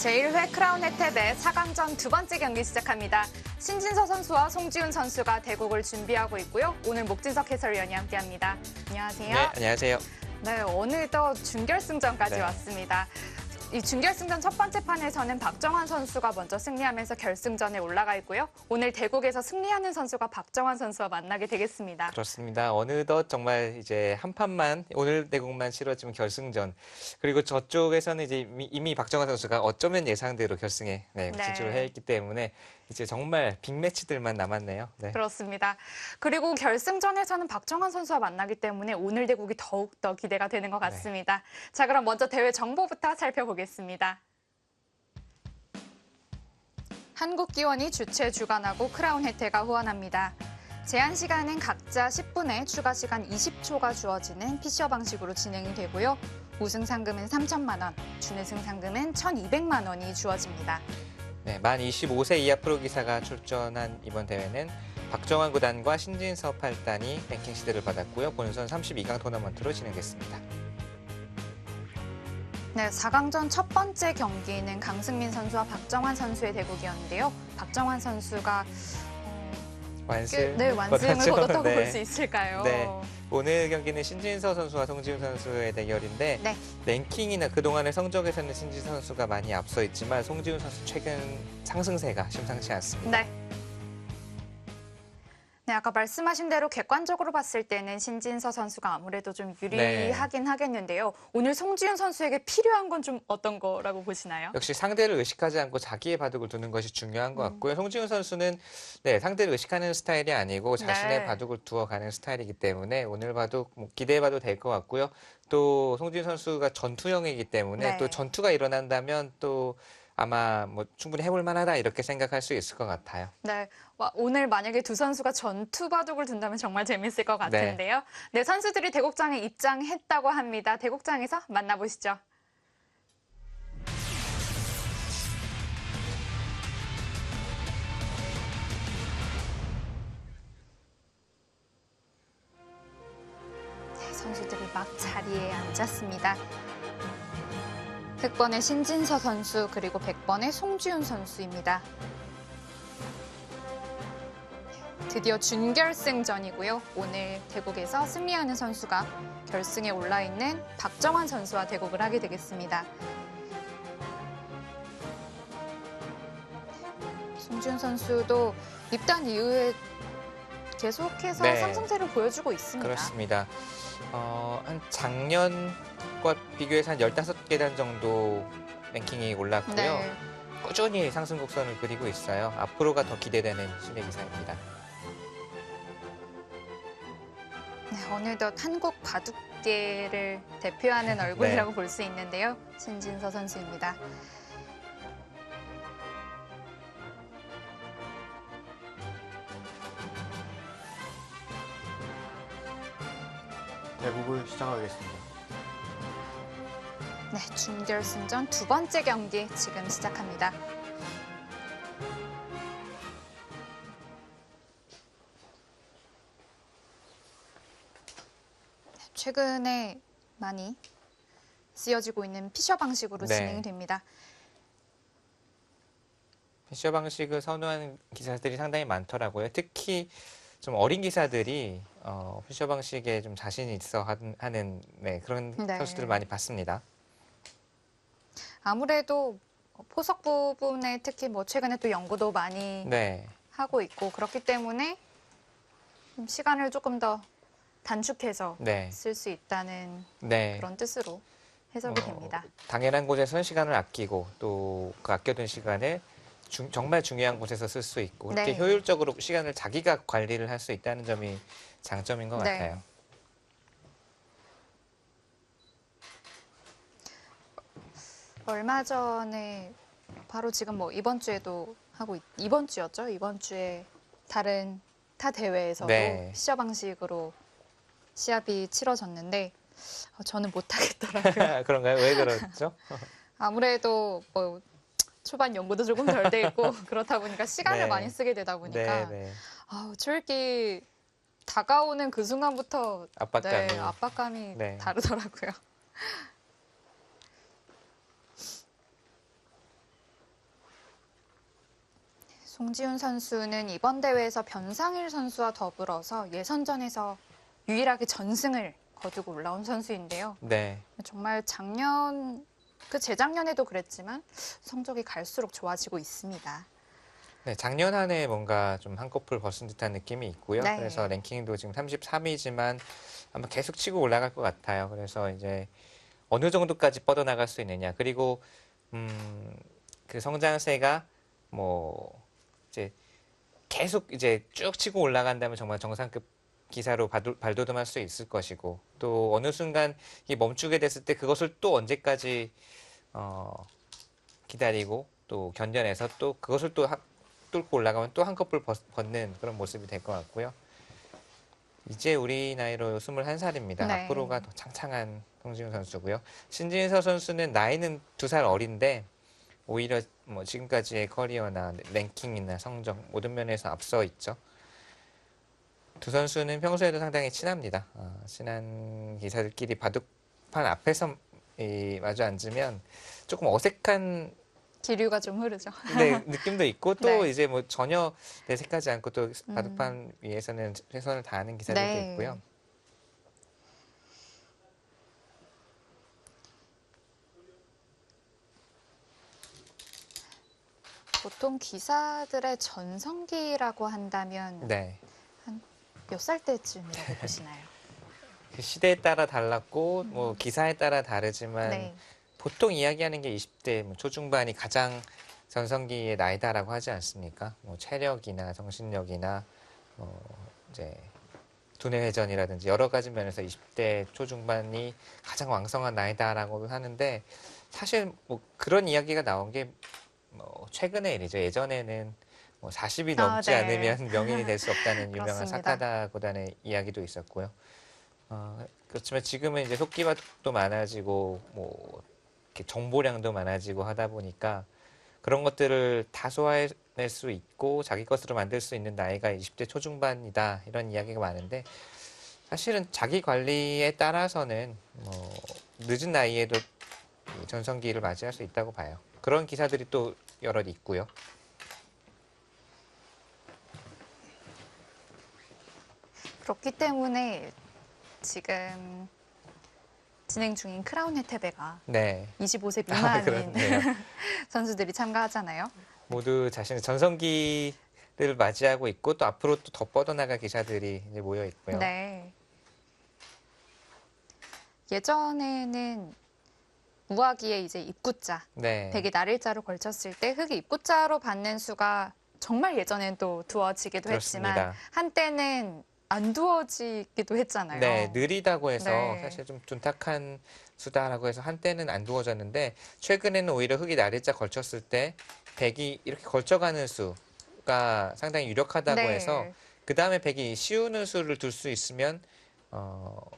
제1회 크라운 혜택의 4강전 두 번째 경기 시작합니다. 신진서 선수와 송지훈 선수가 대국을 준비하고 있고요. 오늘 목진석 해설위원이 함께합니다. 안녕하세요. 네, 안녕하세요. 네, 어느덧 준결승전까지 네. 왔습니다. 이 준결승전 첫 번째 판에서는 박정환 선수가 먼저 승리하면서 결승전에 올라가 있고요. 오늘 대국에서 승리하는 선수가 박정환 선수와 만나게 되겠습니다. 그렇습니다. 어느덧 정말 이제 한 판만, 오늘 대국만 치러지면 결승전. 그리고 저쪽에서는 이제 이미 박정환 선수가 어쩌면 예상대로 결승에 진출을 했기 때문에 이제 정말 빅매치들만 남았네요. 네. 그렇습니다. 그리고 결승전에서는 박정환 선수와 만나기 때문에 오늘 대국이 더욱더 기대가 되는 것 같습니다. 자, 그럼 먼저 대회 정보부터 살펴보겠습니다. 한국기원이 주최 주관하고 크라운 혜택가 후원합니다. 제한 시간은 각자 10분에 추가 시간 20초가 주어지는 피셔 방식으로 진행이 되고요. 우승 상금은 3천만 원, 준우승 상금은 1,200만 원이 주어집니다. 네, 만 25세 이하 프로기사가 출전한 이번 대회는 박정환 구단과 신진서 8단이 랭킹 시대를 받았고요. 본선 32강 토너먼트로 진행됐습니다. 네, 4강전 첫 번째 경기는 강승민 선수와 박정환 선수의 대국이었는데요. 박정환 선수가 완승을 거뒀다고 볼 수 있을까요? 네. 오늘 경기는 신진서 선수와 송지훈 선수의 대결인데 랭킹이나 그동안의 성적에서는 신진서 선수가 많이 앞서 있지만 송지훈 선수 최근 상승세가 심상치 않습니다. 네, 아까 말씀하신 대로 객관적으로 봤을 때는 신진서 선수가 아무래도 좀 유리하긴 하겠는데요. 오늘 송지훈 선수에게 필요한 건 좀 어떤 거라고 보시나요? 역시 상대를 의식하지 않고 자기의 바둑을 두는 것이 중요한 것 같고요. 송지훈 선수는 상대를 의식하는 스타일이 아니고 자신의 바둑을 두어가는 스타일이기 때문에 오늘 바둑 기대해봐도 될 것 같고요. 또 송지훈 선수가 전투형이기 때문에 또 전투가 일어난다면 또 아마 충분히 해볼 만하다 이렇게 생각할 수 있을 것 같아요. 네, 오늘 만약에 두 선수가 전투 바둑을 둔다면 정말 재밌을 것 같은데요. 네, 선수들이 대국장에 입장했다고 합니다. 대국장에서 만나보시죠. 네, 선수들이 막 자리에 앉았습니다. 흑번의 신진서 선수 그리고 백번의 송지훈 선수입니다. 드디어 준결승전이고요. 오늘 대국에서 승리하는 선수가 결승에 올라있는 박정환 선수와 대국을 하게 되겠습니다. 송지훈 선수도 입단 이후에 계속해서 상승세를 보여주고 있습니다. 그렇습니다. 한 작년과 비교해서 한 15계단 정도 랭킹이 올랐고요. 꾸준히 상승 곡선을 그리고 있어요. 앞으로가 더 기대되는 실력 이상입니다. 네, 어느덧 한국 바둑계를 대표하는 얼굴이라고 볼 수 있는데요. 신진서 선수입니다. 대국을 시작하겠습니다. 네, 준결승전 두 번째 경기 지금 시작합니다. 최근에 많이 쓰여지고 있는 피셔 방식으로 진행이 됩니다. 피셔 방식을 선호하는 기사들이 상당히 많더라고요. 특히 좀 어린 기사들이 피셔 방식에 좀 자신이 있어 하는 그런 선수들을 많이 봤습니다. 아무래도 포석 부분에 특히 최근에 또 연구도 많이 하고 있고 그렇기 때문에 시간을 조금 더 단축해서 쓸 수 있다는 그런 뜻으로 해석이 됩니다. 당연한 곳에서는 시간을 아끼고 또 그 아껴둔 시간을 정말 중요한 곳에서 쓸 수 있고 그렇게 효율적으로 시간을 자기가 관리를 할 수 있다는 점이 장점인 것 같아요. 얼마 전에 바로 지금 이번 주에도 이번 주였죠? 이번 주에 다른 타 대회에서도 피셔 방식으로 시합이 치러졌는데 저는 못하겠더라고요. 그런가요? 왜 그렇죠? 아무래도 초반 연구도 조금 덜 돼 있고 그렇다 보니까 시간을 많이 쓰게 되다 보니까 솔직히 다가오는 그 순간부터 압박감이 다르더라고요. 송지훈 선수는 이번 대회에서 변상일 선수와 더불어서 예선전에서 유일하게 전승을 거두고 올라온 선수인데요. 네. 정말 재작년에도 그랬지만 성적이 갈수록 좋아지고 있습니다. 네, 작년 한 해 뭔가 좀 한꺼풀 벗은 듯한 느낌이 있고요. 네. 그래서 랭킹도 지금 33위지만 아마 계속 치고 올라갈 것 같아요. 그래서 이제 어느 정도까지 뻗어나갈 수 있느냐. 그리고 그 성장세가 뭐 이제 계속 이제 쭉 치고 올라간다면 정말 정상급 기사로 발돋움할 수 있을 것이고, 또 어느 순간 이게 멈추게 됐을 때 그것을 또 언제까지 기다리고 또 견뎌내서 또 그것을 또 뚫고 올라가면 또 한꺼풀 벗는 그런 모습이 될 것 같고요. 이제 우리 나이로 21살입니다. 네. 앞으로가 더 창창한 송지훈 선수고요. 신진서 선수는 나이는 2살 어린데 오히려 뭐 지금까지의 커리어나 랭킹이나 성적 모든 면에서 앞서 있죠. 두 선수는 평소에도 상당히 친합니다. 친한 기사들끼리 바둑판 앞에서 마주 앉으면 조금 어색한 기류가 좀 흐르죠. 네, 느낌도 있고 또 네. 이제 뭐 전혀 내색하지 않고 또 바둑판 위에서는 최선을 다하는 기사들도 네. 있고요. 보통 기사들의 전성기라고 한다면 네. 몇 살 때쯤이라고 보시나요? 그 시대에 따라 달랐고 뭐 기사에 따라 다르지만 네. 보통 이야기하는 게 20대 뭐 초중반이 가장 전성기의 나이다라고 하지 않습니까? 뭐 체력이나 정신력이나 이제 두뇌 회전이라든지 여러 가지 면에서 20대 초중반이 가장 왕성한 나이다라고 하는데 사실 뭐 그런 이야기가 나온 게 뭐 최근의 일이죠. 예전에는 뭐 40이 넘지 네. 않으면 명인이 될 수 없다는 유명한 그렇습니다. 사카다고단의 이야기도 있었고요. 그렇지만 지금은 이제 속기밥도 많아지고 뭐 이렇게 정보량도 많아지고 하다 보니까 그런 것들을 다 소화해낼 수 있고 자기 것으로 만들 수 있는 나이가 20대 초중반이다 이런 이야기가 많은데 사실은 자기 관리에 따라서는 뭐 늦은 나이에도 이 전성기를 맞이할 수 있다고 봐요. 그런 기사들이 또 여럿 있고요. 그렇기 때문에 지금 진행 중인 크라운 혜태배가 네. 25세 아, 미만인 그렇네요. 선수들이 참가하잖아요. 모두 자신의 전성기를 맞이하고 있고 또 앞으로 또 더 뻗어나갈 기사들이 이제 모여 있고요. 네. 예전에는 우아기에 이제 입구자, 네. 되게 날일자로 걸쳤을 때 흑이 입구자로 받는 수가 정말 예전엔 또 두어지기도 했지만 그렇습니다. 한때는 안 두어지기도 했잖아요. 네, 느리다고 해서 네. 사실 좀 둔탁한 수다라고 해서 한때는 안 두어졌는데 최근에는 오히려 흑이 날일자 걸쳤을 때 백이 이렇게 걸쳐가는 수가 상당히 유력하다고 네. 해서 그 다음에 백이 씌우는 수를 둘 수 있으면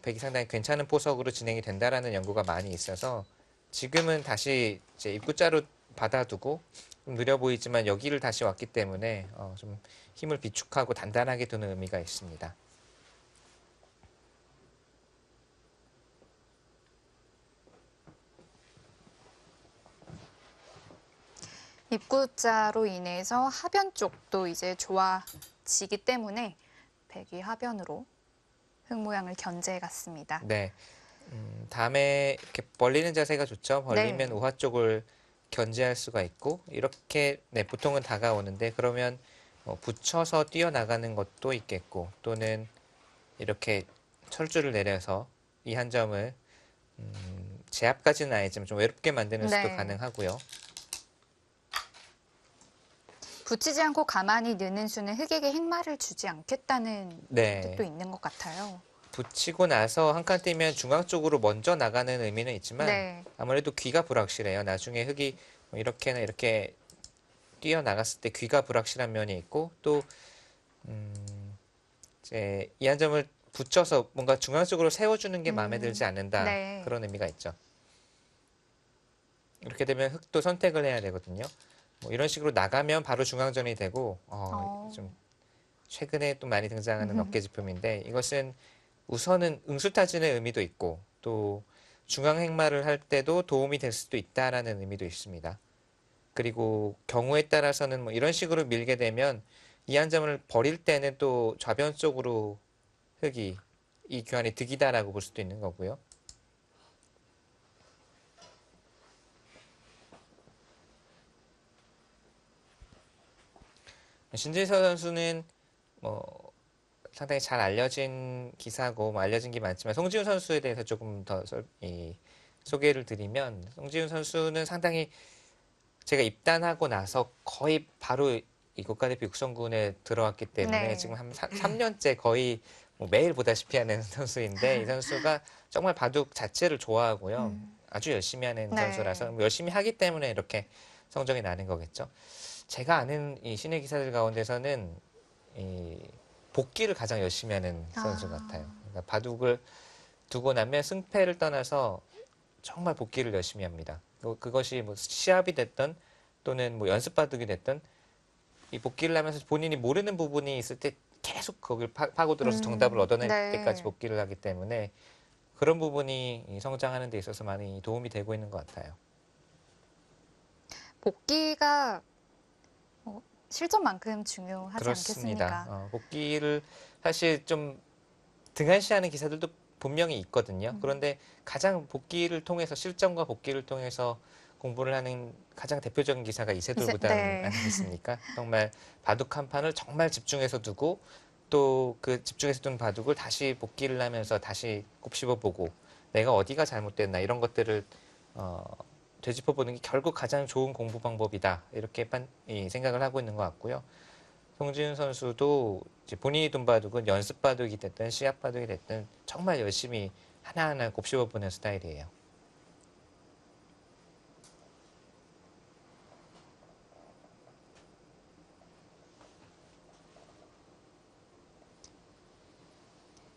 백이 상당히 괜찮은 포석으로 진행이 된다라는 연구가 많이 있어서 지금은 다시 이제 입구자로 받아두고 좀 느려 보이지만 여기를 다시 왔기 때문에 좀 힘을 비축하고 단단하게 두는 의미가 있습니다. 입구자로 인해서 하변 쪽도 이제 좋아지기 때문에 백이 하변으로 흑 모양을 견제해 갔습니다. 네. 다음에 이렇게 벌리는 자세가 좋죠. 벌리면 네. 우하 쪽을 견제할 수가 있고 이렇게 네, 보통은 다가오는데 그러면 붙여서 뛰어나가는 것도 있겠고 또는 이렇게 철줄을 내려서 이 한 점을 제압까지는 아니지만 좀 외롭게 만드는 수도 네. 가능하고요. 붙이지 않고 가만히 느는 수는 흑에게 행마를 주지 않겠다는 네. 뜻도 있는 것 같아요. 붙이고 나서 한 칸 뛰면 중앙 쪽으로 먼저 나가는 의미는 있지만 네. 아무래도 귀가 불확실해요. 나중에 흑이 이렇게나 이렇게 뛰어나갔을 때 귀가 불확실한 면이 있고 또 이제 이 한 점을 붙여서 뭔가 중앙 쪽으로 세워주는 게 마음에 들지 않는다. 네. 그런 의미가 있죠. 이렇게 되면 흑도 선택을 해야 되거든요. 뭐 이런 식으로 나가면 바로 중앙전이 되고 좀 최근에 또 많이 등장하는 어깨지품인데 이것은 우선은 응수타진의 의미도 있고 또 중앙 행마를 할 때도 도움이 될 수도 있다라는 의미도 있습니다. 그리고 경우에 따라서는 뭐 이런 식으로 밀게 되면 이 한 점을 버릴 때는 또 좌변 쪽으로 흙이 이 교환이 득이다라고 볼 수도 있는 거고요. 신지서 선수는 뭐 상당히 잘 알려진 기사고 뭐 알려진 게 많지만 송지훈 선수에 대해서 조금 더 소개를 드리면 송지훈 선수는 상당히 제가 입단하고 나서 거의 바로 이 국가대표 육성군에 들어왔기 때문에 네. 지금 한 3년째 거의 뭐 매일 보다시피 하는 선수인데 이 선수가 정말 바둑 자체를 좋아하고요. 아주 열심히 하는 네. 선수라서 열심히 하기 때문에 이렇게 성적이 나는 거겠죠. 제가 아는 이 신의 기사들 가운데서는 이 복귀를 가장 열심히 하는 선수 같아요. 그러니까 바둑을 두고 나면 승패를 떠나서 정말 복귀를 열심히 합니다. 그것이 뭐 시합이 됐던 또는 뭐 연습 바둑이 됐던 이 복귀를 하면서 본인이 모르는 부분이 있을 때 계속 거기를 파고들어서 정답을 얻어낼 네. 때까지 복귀를 하기 때문에 그런 부분이 이 성장하는 데 있어서 많이 도움이 되고 있는 것 같아요. 복귀가 실전만큼 중요하지 그렇습니다. 않겠습니까? 복귀를 사실 좀 등한시하는 기사들도 분명히 있거든요. 그런데 가장 복귀를 통해서 실전과 복귀를 통해서 공부를 하는 가장 대표적인 기사가 이세돌 구단 네. 아니겠습니까? 정말 바둑 한 판을 정말 집중해서 두고 또 그 집중해서 둔 바둑을 다시 복귀를 하면서 다시 곱씹어보고 내가 어디가 잘못됐나 이런 것들을 되짚어보는 게 결국 가장 좋은 공부 방법이다 이렇게 생각을 하고 있는 것 같고요. 송지훈 선수도 이제 본인이 둔 바둑은 연습 바둑이 됐든 시합 바둑이 됐든 정말 열심히 하나하나 곱씹어보는 스타일이에요.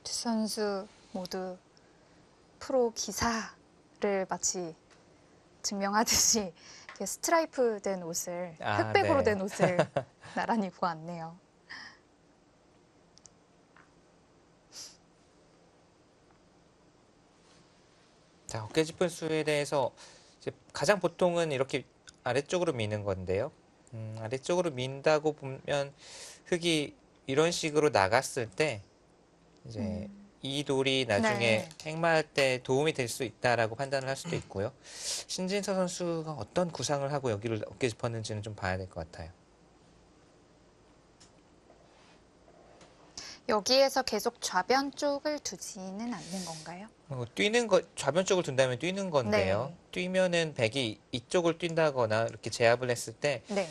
두 선수 모두 프로 기사를 마치 증명하듯이 이렇게 스트라이프 된 옷을 흑백으로 네. 된 옷을 나란히 입고 왔네요. 자, 어깨 짚은 수에 대해서 이제 가장 보통은 이렇게 아래쪽으로 미는 건데요. 아래쪽으로 민다고 보면 흙이 이런 식으로 나갔을 때 이제 이 돌이 나중에 네. 행마할 때 도움이 될 수 있다라고 판단을 할 수도 있고요. 신진서 선수가 어떤 구상을 하고 여기를 어깨 짚었는지는 좀 봐야 될 것 같아요. 여기에서 계속 좌변 쪽을 두지는 않는 건가요? 뛰는 거 좌변 쪽을 둔다면 뛰는 건데요. 네. 뛰면은 백이 이쪽을 뛴다거나 이렇게 제압을 했을 때 네.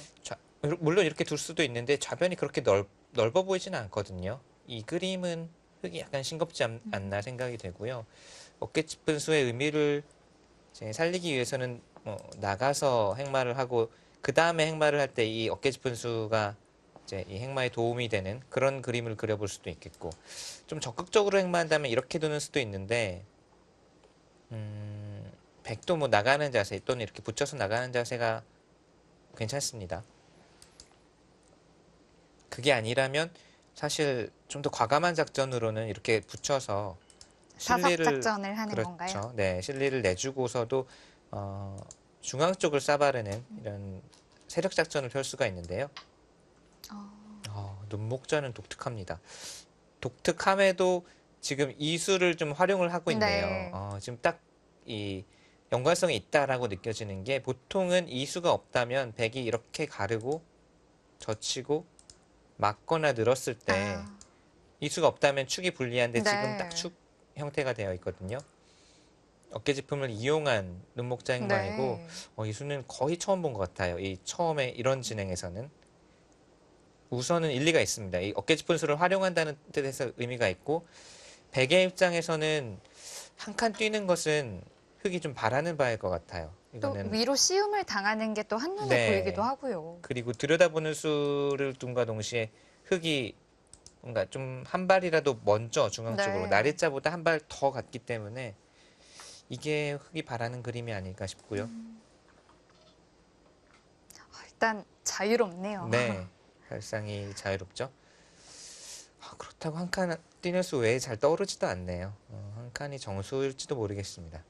물론 이렇게 둘 수도 있는데 좌변이 그렇게 넓어 보이지는 않거든요. 이 그림은 흙이 약간 싱겁지 않나 생각이 되고요. 어깨 짚은 수의 의미를 이제 살리기 위해서는 나가서 행마를 하고 그 다음에 행마를 할 때 이 어깨 짚은 수가 이제 이 행마에 도움이 되는 그런 그림을 그려볼 수도 있겠고 좀 적극적으로 행마한다면 이렇게 두는 수도 있는데 백도 뭐 나가는 자세 또는 이렇게 붙여서 나가는 자세가 괜찮습니다. 그게 아니라면 사실 좀 더 과감한 작전으로는 이렇게 붙여서 사석 실리를 작전을 하는 그렇죠. 건가요? 네, 실리를 내주고서도 중앙 쪽을 싸바르는 이런 세력 작전을 펼 수가 있는데요. 눈목전은 독특합니다. 독특함에도 지금 이수를 좀 활용을 하고 있네요. 네. 지금 딱 이 연관성이 있다라고 느껴지는 게 보통은 이수가 없다면 백이 이렇게 가르고 젖히고 막거나 늘었을 때 이수가 없다면 축이 불리한데 네. 지금 딱 축 형태가 되어 있거든요. 어깨짚음을 이용한 눈목자 행마이고 네. 이수는 거의 처음 본 것 같아요. 이 처음에 이런 진행에서는 우선은 일리가 있습니다. 이 어깨짚은 수를 활용한다는 뜻에서 의미가 있고 백의 입장에서는 한 칸 뛰는 것은 흙이 좀 바라는 바일 것 같아요. 또 이거는 위로 씌움을 당하는 게 또 한눈에 네. 보이기도 하고요. 그리고 들여다보는 수를 둔과 동시에 흙이 뭔가 좀 한 발이라도 먼저 중앙 쪽으로 네. 나래자보다 한 발 더 갔기 때문에 이게 흙이 바라는 그림이 아닐까 싶고요. 일단 자유롭네요. 네, 발상이 자유롭죠. 그렇다고 한 칸 뛰는 수 외에 잘 떠오르지도 않네요. 한 칸이 정수일지도 모르겠습니다.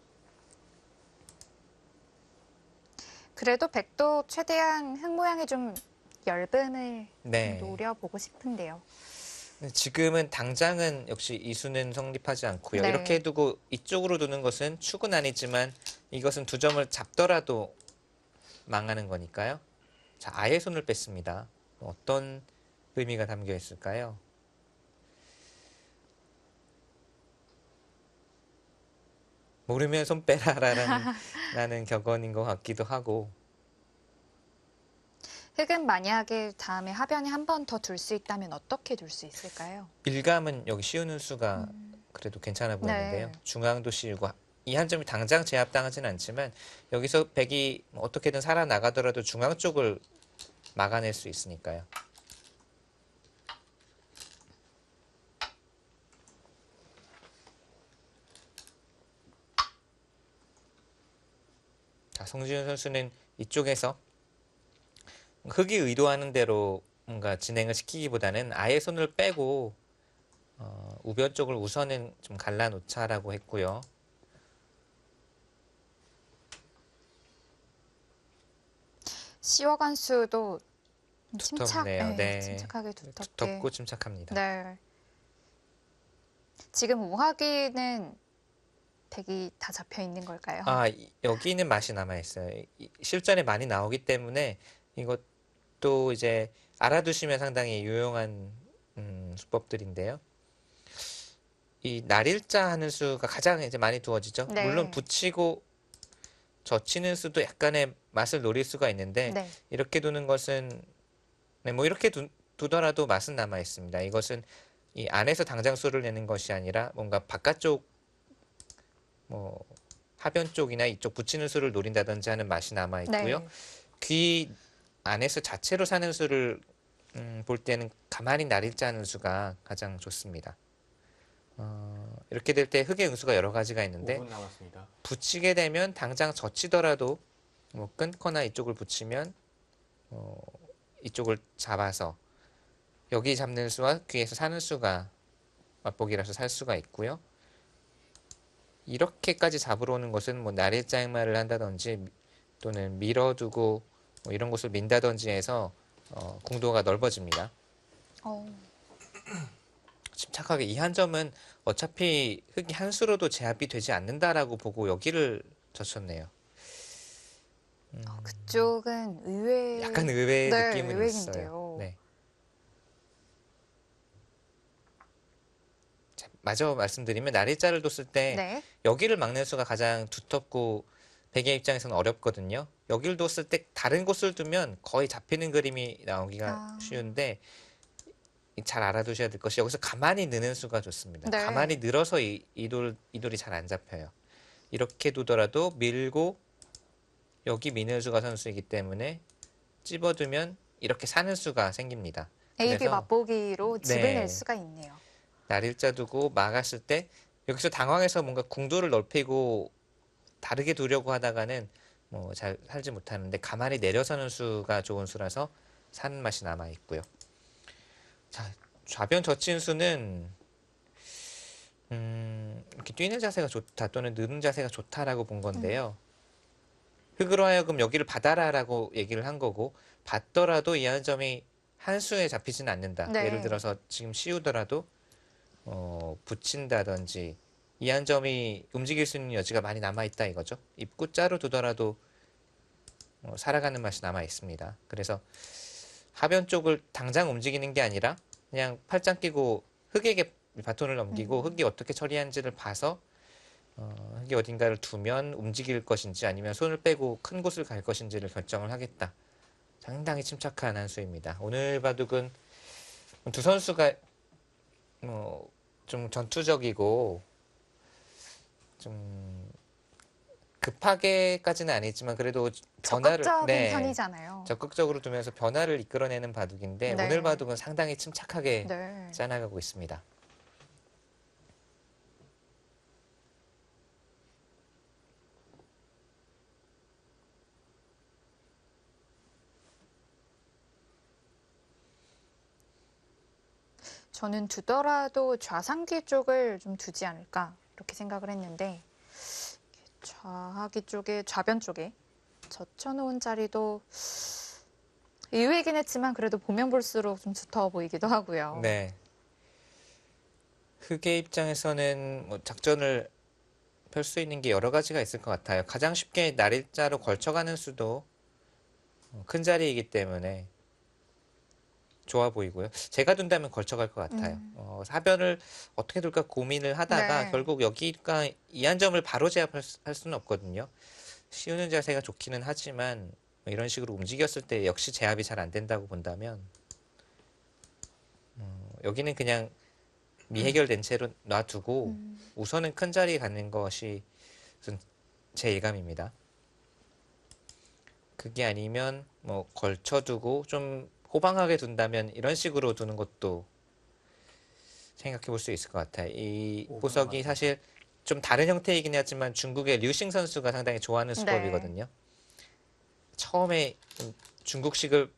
그래도 백도 최대한 흙 모양이 좀 엷음을 네. 노려보고 싶은데요. 지금은 당장은 역시 이수는 성립하지 않고요. 네. 이렇게 두고 이쪽으로 두는 것은 축은 아니지만 이것은 두 점을 잡더라도 망하는 거니까요. 자, 아예 손을 뺐습니다. 어떤 의미가 담겨 있을까요? 모르면 손 빼라라는 격언인 것 같기도 하고. 흙은 만약에 다음에 하변에 한 번 더 둘 수 있다면 어떻게 둘 수 있을까요? 일감은 여기 씌우는 수가 그래도 괜찮아 보이는데요. 네. 중앙도 씌우고 이 한 점이 당장 제압당하진 않지만 여기서 백이 어떻게든 살아나가더라도 중앙 쪽을 막아낼 수 있으니까요. 자, 송지훈 선수는 이쪽에서 흙이 의도하는 대로 뭔가 진행을 시키기보다는 아예 손을 빼고 우변 쪽을 우선은 좀 갈라놓자라고 했고요. 시워간 수도 두텁네요. 네. 침착하게 두텁게. 두텁고 침착합니다. 네. 지금 우하기는 백이 다 잡혀 있는 걸까요? 여기는 맛이 남아있어요. 실전에 많이 나오기 때문에 이것도 이제 알아두시면 상당히 유용한 수법들인데요. 이 날일자 하는 수가 가장 이제 많이 두어지죠. 네. 물론 붙이고 젖히는 수도 약간의 맛을 노릴 수가 있는데 네. 이렇게 두는 것은 뭐 이렇게 두더라도 맛은 남아 있습니다. 이것은 이 안에서 당장 수를 내는 것이 아니라 뭔가 바깥쪽 뭐 하변 쪽이나 이쪽 붙이는 수를 노린다든지 하는 맛이 남아 있고요. 네. 귀 안에서 자체로 사는 수를 볼 때는 가만히 날일자 하는 수가 가장 좋습니다. 이렇게 될 때 흙의 응수가 여러 가지가 있는데 5분 남았습니다. 붙이게 되면 당장 젖히더라도 뭐 끊거나 이쪽을 붙이면 이쪽을 잡아서 여기 잡는 수와 귀에서 사는 수가 맛보기라서 살 수가 있고요. 이렇게까지 잡으러 오는 것은 뭐 날일자 행마를 한다든지 또는 밀어두고 뭐 이런 곳을 민다든지 해서 궁도가 넓어집니다. 침착하게 이 한 점은 어차피 흙이 한 수로도 제압이 되지 않는다라고 보고 여기를 젖혔네요. 그쪽은 의외. 약간 의외의 네, 느낌은 의외인데요. 있어요. 네. 자, 마저 말씀드리면 날일자를 뒀을 때 네. 여기를 막는 수가 가장 두텁고 백의 입장에서는 어렵거든요. 여기를 뒀을 때 다른 곳을 두면 거의 잡히는 그림이 나오기가 쉬운데 잘 알아두셔야 될 것이 여기서 가만히 느는 수가 좋습니다. 네. 가만히 늘어서 이 돌이 잘 안 잡혀요. 이렇게 두더라도 밀고 여기 미는 수가 선수이기 때문에 찝어두면 이렇게 사는 수가 생깁니다. A, B 그래서 맛보기로 집을 네. 낼 수가 있네요. 날일자 두고 막았을 때 여기서 당황해서 뭔가 궁도를 넓히고 다르게 두려고 하다가는 뭐 잘 살지 못하는데 가만히 내려서는 수가 좋은 수라서 사는 맛이 남아 있고요. 자, 좌변 젖힌 수는 이렇게 뛰는 자세가 좋다 또는 느는 자세가 좋다라고 본 건데요. 흙으로 하여금 여기를 받아라라고 얘기를 한 거고 받더라도 이 한 점이 한 수에 잡히지는 않는다. 네. 예를 들어서 지금 씌우더라도 붙인다든지 이 한 점이 움직일 수 있는 여지가 많이 남아 있다 이거죠. 입구자로 두더라도 살아가는 맛이 남아 있습니다. 그래서 하변 쪽을 당장 움직이는 게 아니라 그냥 팔짱 끼고 흙에게 바톤을 넘기고 흙이 어떻게 처리하는지를 봐서 흙이 어딘가를 두면 움직일 것인지 아니면 손을 빼고 큰 곳을 갈 것인지를 결정을 하겠다. 상당히 침착한 한 수입니다. 오늘 바둑은 두 선수가 좀 전투적이고 좀 급하게까지는 아니지만 그래도 변화를 적극적인 편이잖아요. 적극적으로 두면서 변화를 이끌어내는 바둑인데 네. 오늘 바둑은 상당히 침착하게 네. 짜나가고 있습니다. 저는 두더라도 좌상귀 쪽을 좀 두지 않을까 이렇게 생각을 했는데 좌하기 쪽에 좌변 쪽에 젖혀놓은 자리도 의외이긴 했지만 그래도 보면 볼수록 좀 두터워 보이기도 하고요. 네. 흑의 입장에서는 뭐 작전을 펼 수 있는 게 여러 가지가 있을 것 같아요. 가장 쉽게 날일자로 걸쳐가는 수도 큰 자리이기 때문에 좋아 보이고요. 제가 둔다면 걸쳐갈 것 같아요. 사변을 어떻게 둘까 고민을 하다가 네. 결국 여기가 이 한 점을 바로 제압할 수는 없거든요. 씌우는 자세가 좋기는 하지만 이런 식으로 움직였을 때 역시 제압이 잘 안 된다고 본다면 여기는 그냥 미해결된 채로 놔두고 우선은 큰 자리에 가는 것이 우선 제 예감입니다. 그게 아니면 뭐 걸쳐두고 좀 호방하게 둔다면 이런 식으로 두는 것도 생각해 볼 수 있을 것 같아요. 이 보석이 사실 좀 다른 형태이긴 하지만 중국의 류싱 선수가 상당히 좋아하는 네. 수법이거든요. 처음에 중국식을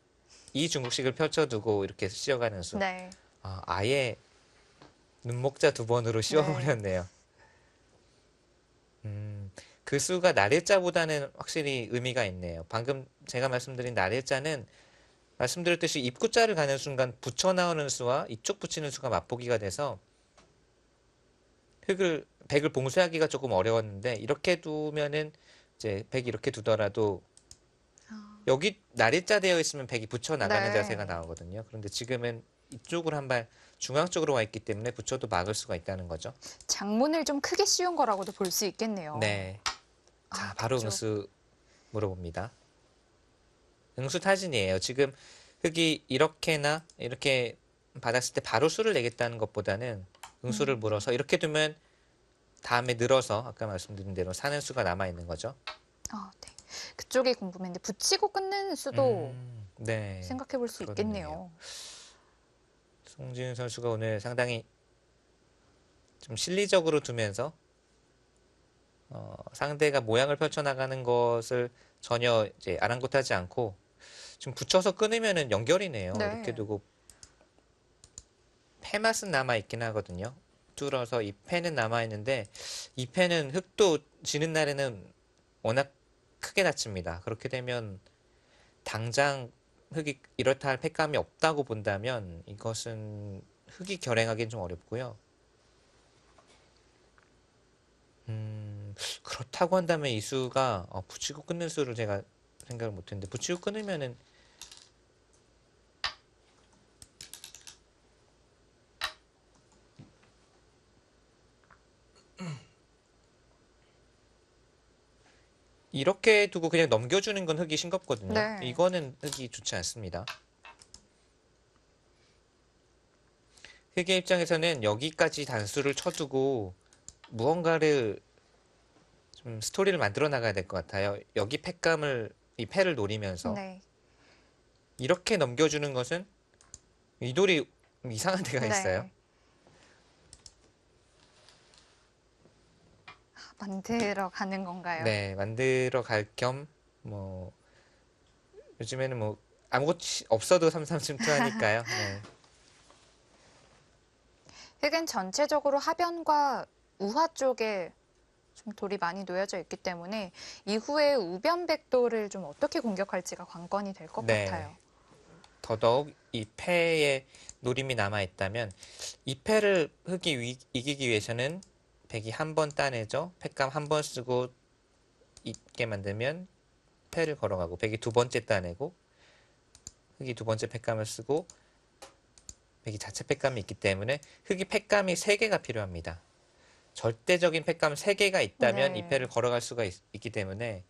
펼쳐두고 이렇게 씌워가는 수. 네. 아예 눈목자 두 번으로 씌워버렸네요. 그 수가 날일자보다는 확실히 의미가 있네요. 방금 제가 말씀드린 날일자는 말씀드렸듯이 입구자를 가는 순간 붙여 나오는 수와 이쪽 붙이는 수가 맞보기가 돼서 백을 봉쇄하기가 조금 어려웠는데 이렇게 두면은 이제 백이 이렇게 두더라도 여기 날일자 되어 있으면 백이 붙여 나가는 네. 자세가 나오거든요. 그런데 지금은 이쪽으로 한 발 중앙 쪽으로 와 있기 때문에 붙여도 막을 수가 있다는 거죠. 장문을 좀 크게 씌운 거라고도 볼 수 있겠네요. 네. 자, 바로 그쪽. 응수 물어봅니다. 응수 타진이에요. 지금 흑이 이렇게나 이렇게 받았을 때 바로 수를 내겠다는 것보다는 응수를 물어서 이렇게 두면 다음에 늘어서 아까 말씀드린 대로 사는 수가 남아 있는 거죠. 네. 그쪽이 궁금했는데 붙이고 끝내는 수도 네. 생각해 볼 수 그렇네요. 있겠네요. 송지윤 선수가 오늘 상당히 좀 실리적으로 두면서 상대가 모양을 펼쳐나가는 것을 전혀 이제 아랑곳하지 않고 지금 붙여서 끊으면은 연결이네요. 네. 이렇게 두고 패 맛은 남아 있긴 하거든요. 뚫어서 이 패는 남아 있는데 이 패는 흑도 지는 날에는 워낙 크게 다칩니다. 그렇게 되면 당장 흑이 이렇다 할 패감이 없다고 본다면 이것은 흑이 결행하기는 좀 어렵고요. 그렇다고 한다면 이 수가 붙이고 끊는 수를 제가 생각을 못했는데 붙이고 끊으면은 이렇게 두고 그냥 넘겨주는 건 흑이 싱겁거든요. 네. 이거는 흑이 좋지 않습니다. 흑의 입장에서는 여기까지 단수를 쳐두고 무언가를 좀 스토리를 만들어 나가야 될 것 같아요. 여기 이 패를 노리면서 네. 이렇게 넘겨주는 것은 이 돌이 이상한 데가 네. 있어요. 만들어 가는 건가요? 네, 만들어 갈 겸 뭐 요즘에는 뭐 아무것도 없어도 삼삼 침투하니까요. 네. 흑은 전체적으로 하변과 우하 쪽에 좀 돌이 많이 놓여져 있기 때문에 이후에 우변 백도를 좀 어떻게 공격할지가 관건이 될 것 네. 같아요. 더더욱 이 패에 노림이 남아 있다면 이 패를 흑이 이기기 위해서는 백이 한 번 따내죠. 패감 한 번 쓰고 있게 만들면 패를 걸어가고 백이 두 번째 따내고 흑이 두 번째 패감을 쓰고 백이 자체 패감이 있기 때문에 흑이 패감이 3개가 필요합니다. 절대적인 패감 3개가 있다면 네. 이 패를 걸어갈 수가 있기 때문에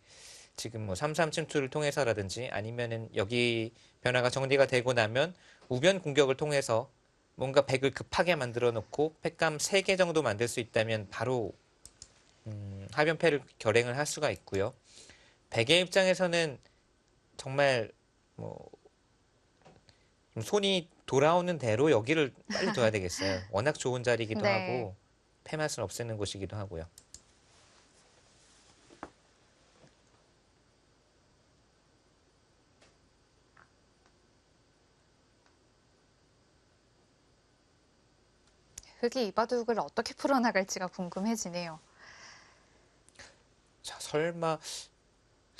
지금 뭐 3-3 침투를 통해서라든지 아니면은 여기 변화가 정리가 되고 나면 우변 공격을 통해서 뭔가 백을 급하게 만들어 놓고 패감 3개 정도 만들 수 있다면 바로 하변패를 결행을 할 수가 있고요. 백의 입장에서는 정말 뭐 손이 돌아오는 대로 여기를 빨리 둬야 되겠어요. 워낙 좋은 자리이기도 네. 하고 패맛을 없애는 곳이기도 하고요. 흑이 이 바둑을 어떻게 풀어나갈지가 궁금해지네요. 자, 설마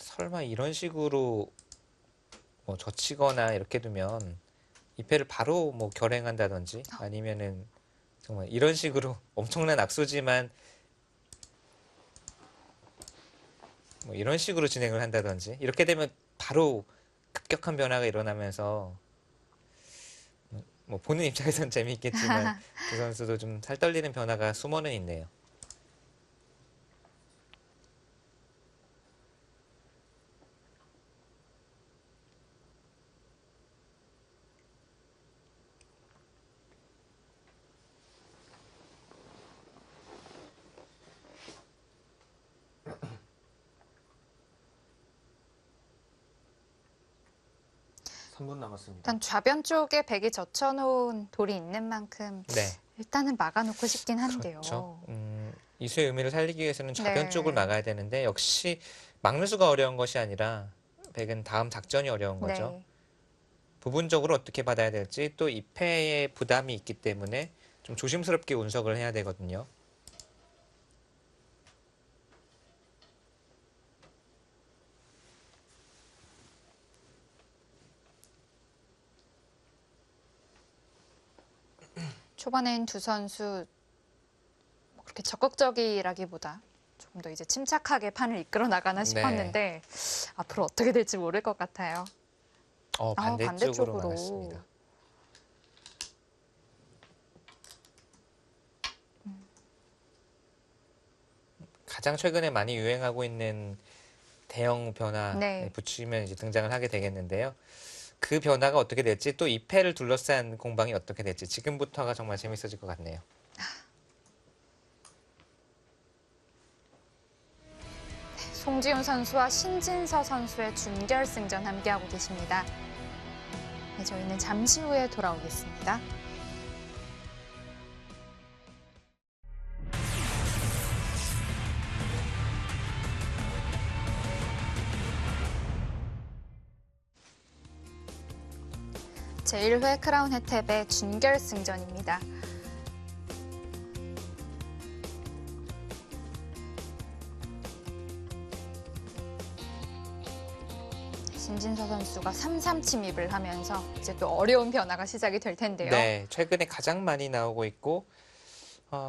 설마 이런 식으로 뭐 젖히거나 이렇게 두면 2패를 바로 뭐 결행한다든지 아니면은 정말 이런 식으로 엄청난 악수지만 뭐 이런 식으로 진행을 한다든지 이렇게 되면 바로 급격한 변화가 일어나면서 뭐 보는 입장에서는 재미있겠지만 두 선수도 좀 살떨리는 변화가 숨어는 있네요. 일단 좌변 쪽에 백이 젖혀놓은 돌이 있는 만큼 네, 일단은 막아놓고 싶긴 한데요. 그렇죠. 이수의 의미를 살리기 위해서는 좌변 네. 쪽을 막아야 되는데 역시 막는 수가 어려운 것이 아니라 백은 다음 작전이 어려운 거죠. 네. 부분적으로 어떻게 받아야 될지 또 2패의 부담이 있기 때문에 좀 조심스럽게 운석을 해야 되거든요. 초반엔 두 선수 뭐 그렇게 적극적이라기보다 조금 더 이제 침착하게 판을 이끌어 나가나 네. 싶었는데 앞으로 어떻게 될지 모를 것 같아요. 반대쪽으로 반대쪽으로. 막았습니다. 가장 최근에 많이 유행하고 있는 대형 변화에 네. 붙이면 이제 등장을 하게 되겠는데요. 그 변화가 어떻게 될지 또 2패를 둘러싼 공방이 어떻게 될지 지금부터가 정말 재밌어질 것 같네요. 송지훈 선수와 신진서 선수의 준결승전 함께하고 계십니다. 네, 저희는 잠시 후에 돌아오겠습니다. 제1회 크라운 혜택의 준결승전입니다. 신진서 선수가 3-3 침입을 하면서 이제 또 어려운 변화가 시작이 될 텐데요. 네, 최근에 가장 많이 나오고 있고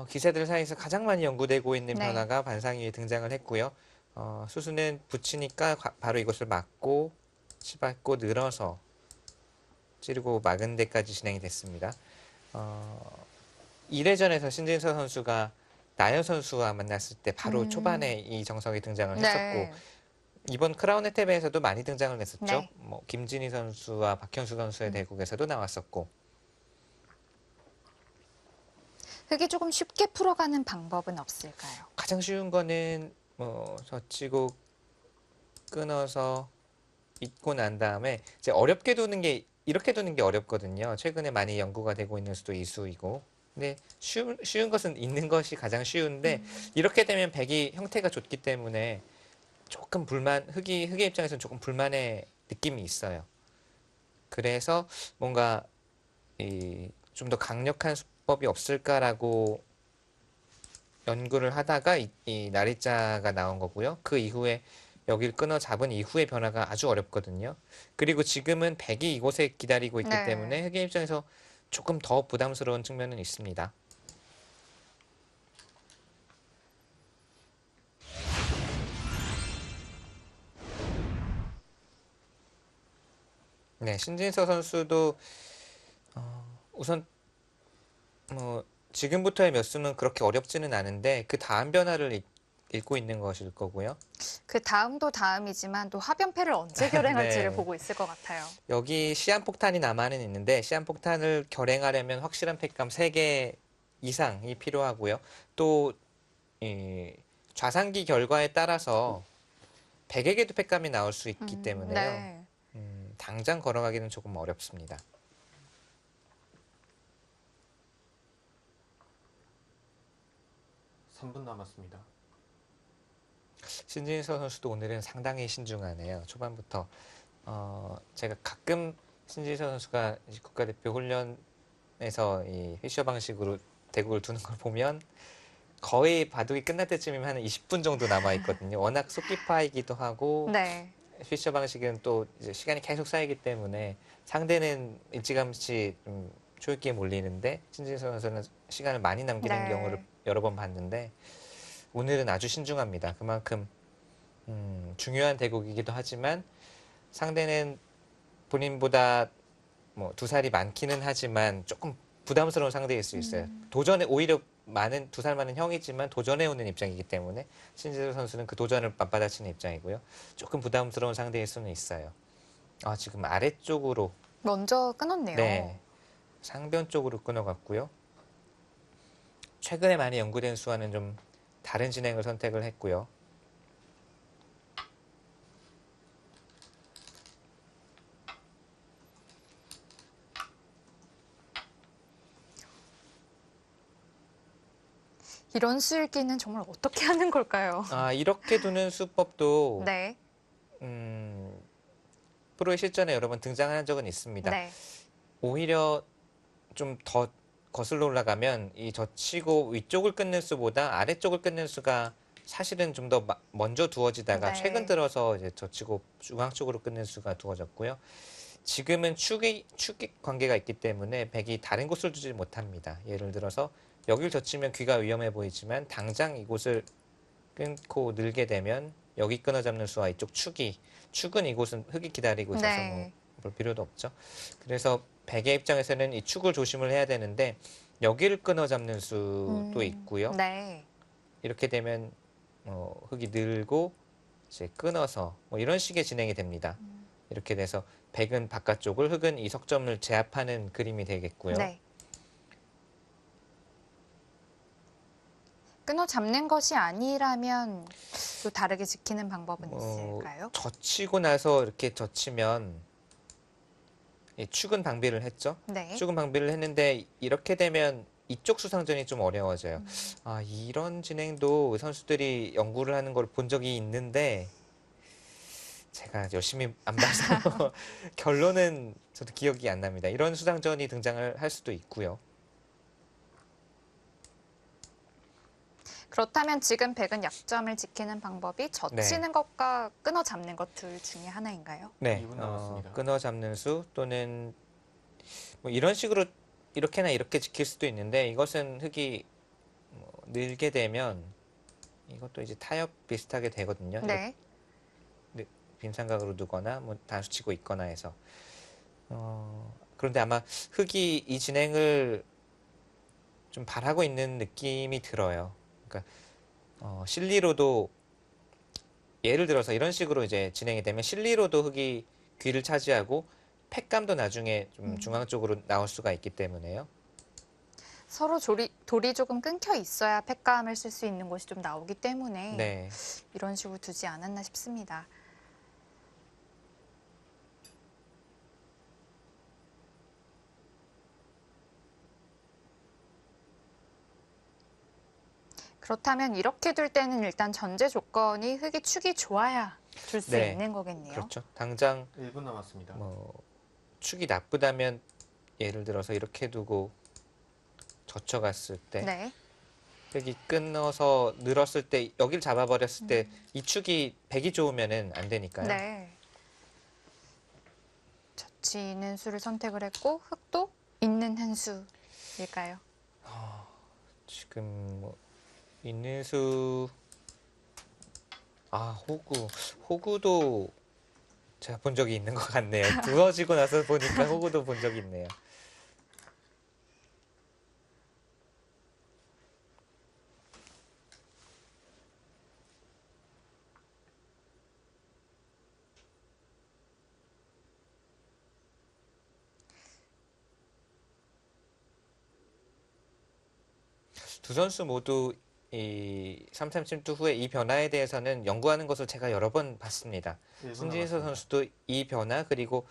기세들 사이에서 가장 많이 연구되고 있는 네. 변화가 반상 위에 등장을 했고요. 수수는 붙이니까 바로 이것을 막고 치받고 늘어서 찌르고 막은 데까지 진행이 됐습니다. 1회전에서 신진서 선수가 나연 선수와 만났을 때 바로 초반에 이 정석이 등장을 했었고 네. 이번 크라운 혜택에서도 많이 등장을 했었죠. 네. 뭐 김진희 선수와 박현수 선수의 대국에서도 나왔었고 흙이 조금 쉽게 풀어가는 방법은 없을까요? 가장 쉬운 거는 뭐 젖히고 끊어서 잊고 난 다음에 이제 어렵게 두는 게 이렇게 두는 게 어렵거든요. 최근에 많이 연구가 되고 있는 수도 이수이고. 근데 쉬운 것은 있는 것이 가장 쉬운데 이렇게 되면 백이 형태가 좋기 때문에 조금 흑의 입장에서는 조금 불만의 느낌이 있어요. 그래서 뭔가 좀 더 강력한 수법이 없을까라고 연구를 하다가 이 나리자가 나온 거고요. 그 이후에 여기를 끊어 잡은 이후의 변화가 아주 어렵거든요. 그리고 지금은 백이 이곳에 기다리고 있기 네. 때문에 흑의 입장에서 조금 더 부담스러운 측면은 있습니다. 네, 신진서 선수도 우선 뭐 지금부터의 몇 수는 그렇게 어렵지는 않은데 그 다음 변화를 읽고 있는 것일 거고요. 그 다음도 다음이지만 또 하변패를 언제 결행할지를 네. 보고 있을 것 같아요. 여기 시한폭탄이 남아는 있는데 시한폭탄을 결행하려면 확실한 팩감 3개 이상이 필요하고요. 또 좌상기 결과에 따라서 100에게도 팩감이 나올 수 있기 때문에요. 네. 당장 걸어가기는 조금 어렵습니다. 남았습니다. 신진서 선수도 오늘은 상당히 신중하네요. 초반부터 제가 가끔 신진서 선수가 국가대표 훈련에서 이 피셔 방식으로 대국을 두는 걸 보면 거의 바둑이 끝날 때쯤이면 한 20분 정도 남아 있거든요. 워낙 속기파이기도 하고 네. 피셔 방식은 또 이제 시간이 계속 쌓이기 때문에 상대는 일찌감치 초읽기에 몰리는데 신진서 선수는 시간을 많이 남기는 경우를 네. 여러 번 봤는데 오늘은 아주 신중합니다. 그만큼 중요한 대국이기도 하지만 상대는 본인보다 뭐 2살이 많기는 하지만 조금 부담스러운 상대일 수 있어요. 도전에 오히려 많은 2살 많은 형이지만 도전해 오는 입장이기 때문에 신지수 선수는 그 도전을 맞받아치는 입장이고요. 조금 부담스러운 상대일 수는 있어요. 아, 지금 아래쪽으로 먼저 끊었네요. 네, 상변 쪽으로 끊어갔고요. 최근에 많이 연구된 수와는 좀 다른 진행을 선택을 했고요. 이런 수읽기는 정말 어떻게 하는 걸까요? 아, 이렇게 두는 수법도 네. 프로의 실전에 여러 번 등장한 적은 있습니다. 네. 오히려 좀 더 거슬러 올라가면 이 젖히고 위쪽을 끊는 수보다 아래쪽을 끊는 수가 사실은 좀 더 먼저 두어지다가 네. 최근 들어서 이제 젖히고 중앙 쪽으로 끊는 수가 두어졌고요. 지금은 축이 관계가 있기 때문에 백이 다른 곳을 두지 못합니다. 예를 들어서 여길 젖히면 귀가 위험해 보이지만 당장 이곳을 끊고 늘게 되면 여기 끊어 잡는 수와 이쪽 축은 이곳은 흙이 기다리고 있어서 네. 뭐 볼 필요도 없죠. 그래서 백의 입장에서는 이 축을 조심을 해야 되는데 여기를 끊어 잡는 수도 있고요. 네. 이렇게 되면 흙이 늘고 이제 끊어서 뭐 이런 식의 진행이 됩니다. 이렇게 돼서 백은 바깥쪽을 흙은 이 석점을 제압하는 그림이 되겠고요. 네. 끊어 잡는 것이 아니라면 또 다르게 지키는 방법은 있을까요? 젖히고 나서 이렇게 젖히면 이 축은 방비를 했죠. 네. 축은 방비를 했는데 이렇게 되면 이쪽 수상전이 좀 어려워져요. 아, 이런 진행도 선수들이 연구를 하는 걸 본 적이 있는데 제가 열심히 안 봐서 결론은 저도 기억이 안 납니다. 이런 수상전이 등장을 할 수도 있고요. 그렇다면 지금 백은 약점을 지키는 방법이 젖히는 것과 끊어 잡는 것 둘 중에 하나인가요? 네, 2분 남았습니다. 끊어 잡는 수 또는 뭐 이런 식으로 이렇게나 이렇게 지킬 수도 있는데 이것은 흙이 늘게 되면 이것도 이제 타협 비슷하게 되거든요. 네. 빈 삼각으로 두거나 뭐 단수치고 있거나 해서 그런데 아마 흙이 이 진행을 좀 바라고 있는 느낌이 들어요. 그러니까 실리로도 예를 들어서 이런 식으로 이제 진행이 되면 실리로도 흙이 귀를 차지하고 팩감도 나중에 좀 중앙 쪽으로 나올 수가 있기 때문에요. 서로 돌이 조금 끊겨 있어야 팩감을 쓸 수 있는 곳이 좀 나오기 때문에 네. 이런 식으로 두지 않았나 싶습니다. 그렇다면 이렇게 둘 때는 일단 전제 조건이 흙이 축이 좋아야 둘 수 네. 있는 거겠네요. 그렇죠. 당장 1분 남았습니다. 뭐 축이 나쁘다면 예를 들어서 이렇게 두고 젖혀갔을 때 네. 흙이 끊어서 늘었을 때 여길 잡아버렸을 때 이 축이 백이 좋으면은 안 되니까요. 네. 젖히는 수를 선택을 했고 흙도 있는 한 수일까요? 지금 뭐 있는 수 호구도 제가 본 적이 있는 것 같네요. 두어지고 나서 보니까 호구도 본 적이 있네요. 두 선수 모두 이 3-3 침투 후에 이 변화에 대해서는 연구하는 것을 제가 여러 번 봤습니다. 1분 신진서 남았습니다. 선수도 이 변화 그리고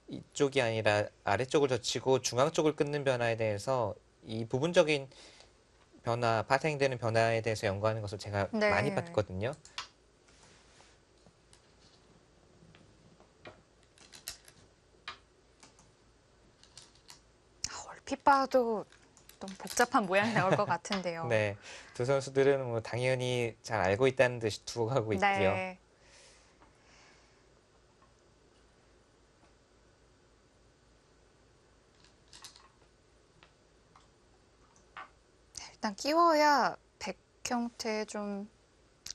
이쪽이 아니라 아래쪽을 젖히고 중앙 쪽을 끊는 변화에 대해서 이 부분적인 변화, 파생되는 변화에 대해서 연구하는 것을 제가 네. 많이 봤거든요. 얼핏 봐도 좀 복잡한 모양이 나올 것 같은데요. 네, 두 선수들은 뭐 당연히 잘 알고 있다는 듯이 두어가고 있고요. 네. 일단 끼워야 백 형태 좀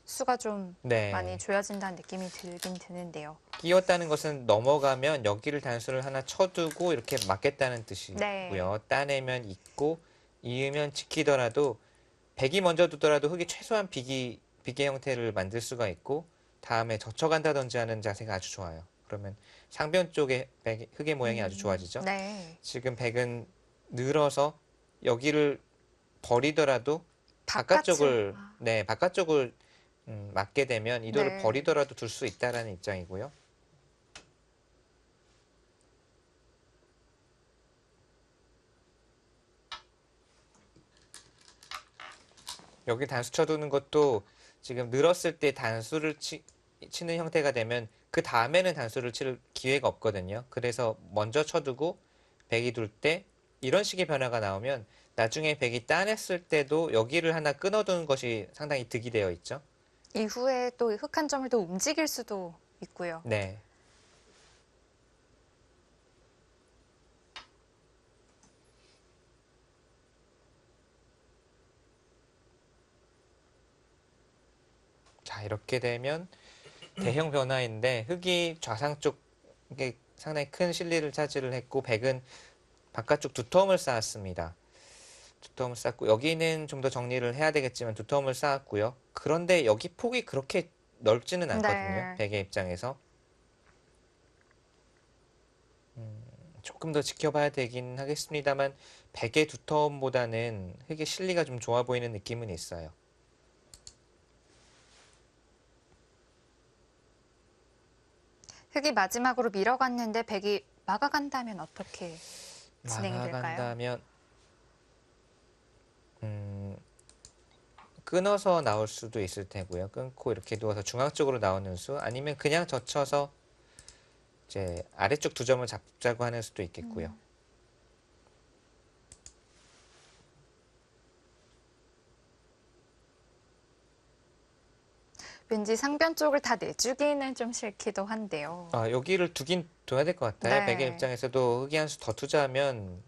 수가 좀 네. 많이 조여진다는 느낌이 들긴 드는데요. 끼웠다는 것은 넘어가면 여기를 단수를 하나 쳐두고 이렇게 막겠다는 뜻이고요. 네. 따내면 있고 이으면 지키더라도 백이 먼저 두더라도 흙이 최소한 비계 형태를 만들 수가 있고 다음에 젖혀간다든지 하는 자세가 아주 좋아요. 그러면 상변 쪽에 흙의 모양이 아주 좋아지죠. 네. 지금 백은 늘어서 여기를 버리더라도 바깥을 바깥쪽을 맞게 되면 이 돌을 네. 버리더라도 둘 수 있다라는 입장이고요. 여기 단수 쳐두는 것도 지금 늘었을 때 단수를 치는 형태가 되면 그 다음에는 단수를 칠 기회가 없거든요. 그래서 먼저 쳐두고 백이 둘 때 이런 식의 변화가 나오면 나중에 백이 따냈을 때도 여기를 하나 끊어두는 것이 상당히 득이 되어 있죠. 이후에 또 흙 한 점을 더 움직일 수도 있고요. 네. 자, 이렇게 되면 대형 변화인데 흙이 좌상 쪽에 상당히 큰 실리를 차지를 했고 백은 바깥쪽 두터움을 쌓았습니다. 두터움을 쌓고 여기는 좀 더 정리를 해야 되겠지만 두터움을 쌓았고요. 그런데 여기 폭이 그렇게 넓지는 않거든요. 네. 백의 입장에서. 조금 더 지켜봐야 되긴 하겠습니다만 백의 두터움보다는 흙의 실리가 좀 좋아 보이는 느낌은 있어요. 흙이 마지막으로 밀어갔는데 백이 막아간다면 어떻게 진행이 될까요? 막아간다면 끊어서 나올 수도 있을 테고요. 끊고 이렇게 누워서 중앙 쪽으로 나오는 수 아니면 그냥 젖혀서 이제 아래쪽 두 점을 잡자고 하는 수도 있겠고요. 왠지 상변 쪽을 다 내주기는 좀 싫기도 한데요. 여기를 두긴 둬야 될 것 같아요. 네. 백의 입장에서도 흙이 한 수 더 투자하면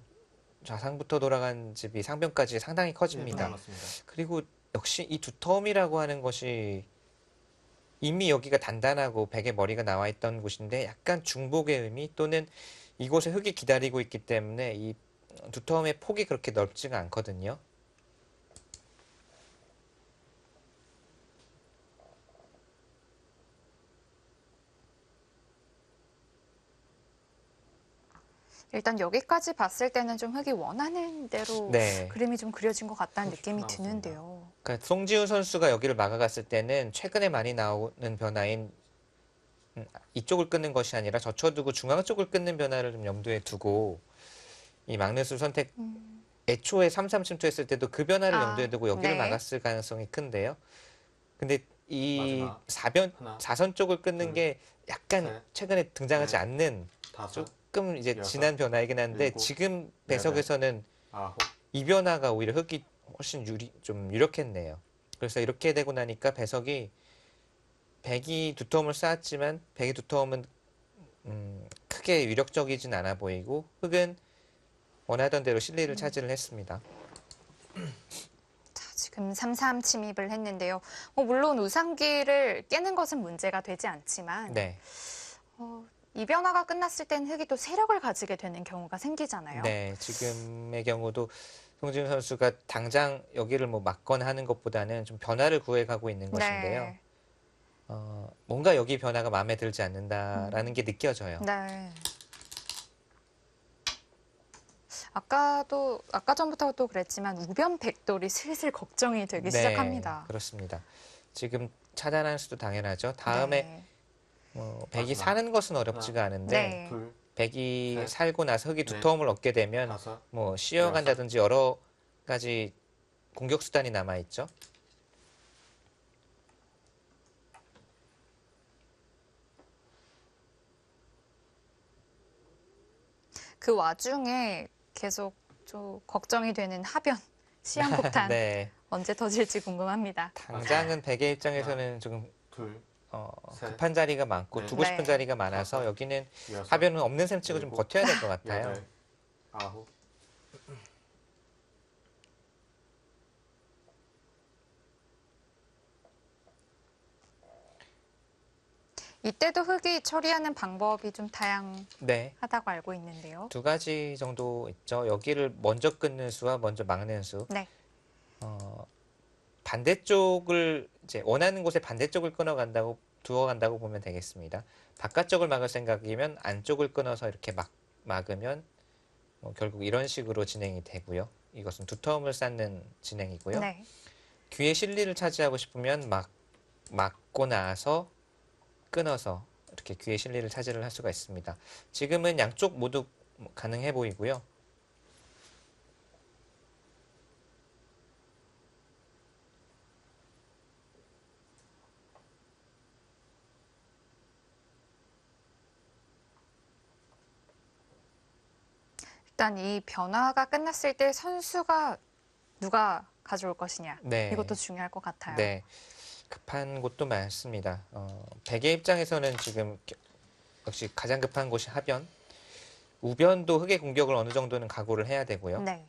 좌상부터 돌아간 집이 상변까지 상당히 커집니다. 네, 맞습니다. 그리고 역시 이 두터움이라고 하는 것이 이미 여기가 단단하고 백의 머리가 나와 있던 곳인데 약간 중복의 의미 또는 이곳에 흙이 기다리고 있기 때문에 이 두터움의 폭이 그렇게 넓지가 않거든요. 일단 여기까지 봤을 때는 좀 흙이 원하는 대로 네. 그림이 좀 그려진 것 같다는 느낌이 30초 드는데요. 그러니까 송지훈 선수가 여기를 막아갔을 때는 최근에 많이 나오는 변화인 이쪽을 끊는 것이 아니라 젖혀두고 중앙 쪽을 끊는 변화를 좀 염두에 두고 이 막는 수 선택 애초에 3-3 침투했을 때도 그 변화를 염두에 두고 여기를 네. 막았을 가능성이 큰데요. 근데 이 마지막. 4변 하나, 4선 쪽을 끊는 둘, 게 약간 셋, 최근에 등장하지 넷, 않는 다섯, 조금 이제 여섯, 진한 변화이긴 한데 일곱, 지금 배석에서는 아홉, 이 변화가 오히려 흙이 훨씬 좀 유력했네요. 그래서 이렇게 되고 나니까 배석이 백이 두터움을 쌓았지만 백의 두터움은 크게 위력적이진 않아 보이고 흙은 원하던 대로 실리를 차지를 했습니다. 자, 지금 3-3 침입을 했는데요. 물론 우상기를 깨는 것은 문제가 되지 않지만 네. 이 변화가 끝났을 땐 흙이 또 세력을 가지게 되는 경우가 생기잖아요. 네, 지금의 경우도 송지훈 선수가 당장 여기를 뭐 막거나 하는 것보다는 좀 변화를 구해가고 있는 것인데요. 네. 뭔가 여기 변화가 마음에 들지 않는다라는 게 느껴져요. 네. 아까 전부터 그랬지만 우변 백돌이 슬슬 걱정이 되기 시작합니다. 그렇습니다. 지금 차단할 수도 당연하죠. 다음에 네. 백이 마지막. 사는 것은 어렵지가 않은데 네. 둘, 백이 셋, 살고 나서 흙이 넷, 두터움을 얻게 되면 다섯, 뭐 쉬어간다든지 여러 가지 공격 수단이 남아 있죠. 그 와중에 계속 좀 걱정이 되는 하변, 시한폭탄 네. 언제 터질지 궁금합니다. 당장은 백의 입장에서는 조금 둘, 셋, 급한 자리가 많고 넷, 두고 싶은 네. 자리가 많아서 다섯, 여기는 여섯, 하변은 없는 셈 치고 좀 일곱, 버텨야 될 것 같아요. 여덟, 아홉. 이때도 흙이 처리하는 방법이 좀 다양하다고 네. 알고 있는데요. 두 가지 정도 있죠. 여기를 먼저 끊는 수와 먼저 막는 수. 네. 반대쪽을 이제 원하는 곳에 반대쪽을 두어간다고 보면 되겠습니다. 바깥쪽을 막을 생각이면 안쪽을 끊어서 이렇게 막으면 결국 이런 식으로 진행이 되고요. 이것은 두터움을 쌓는 진행이고요. 네. 귀의 실리를 차지하고 싶으면 막고 나서 끊어서 이렇게 귀의 실리를 차지를 할 수가 있습니다. 지금은 양쪽 모두 가능해 보이고요. 일단 이 변화가 끝났을 때 선수가 누가 가져올 것이냐. 네. 이것도 중요할 것 같아요. 네. 급한 곳도 많습니다. 백의 입장에서는 지금 역시 가장 급한 곳이 하변. 우변도 흑의 공격을 어느 정도는 각오를 해야 되고요. 네.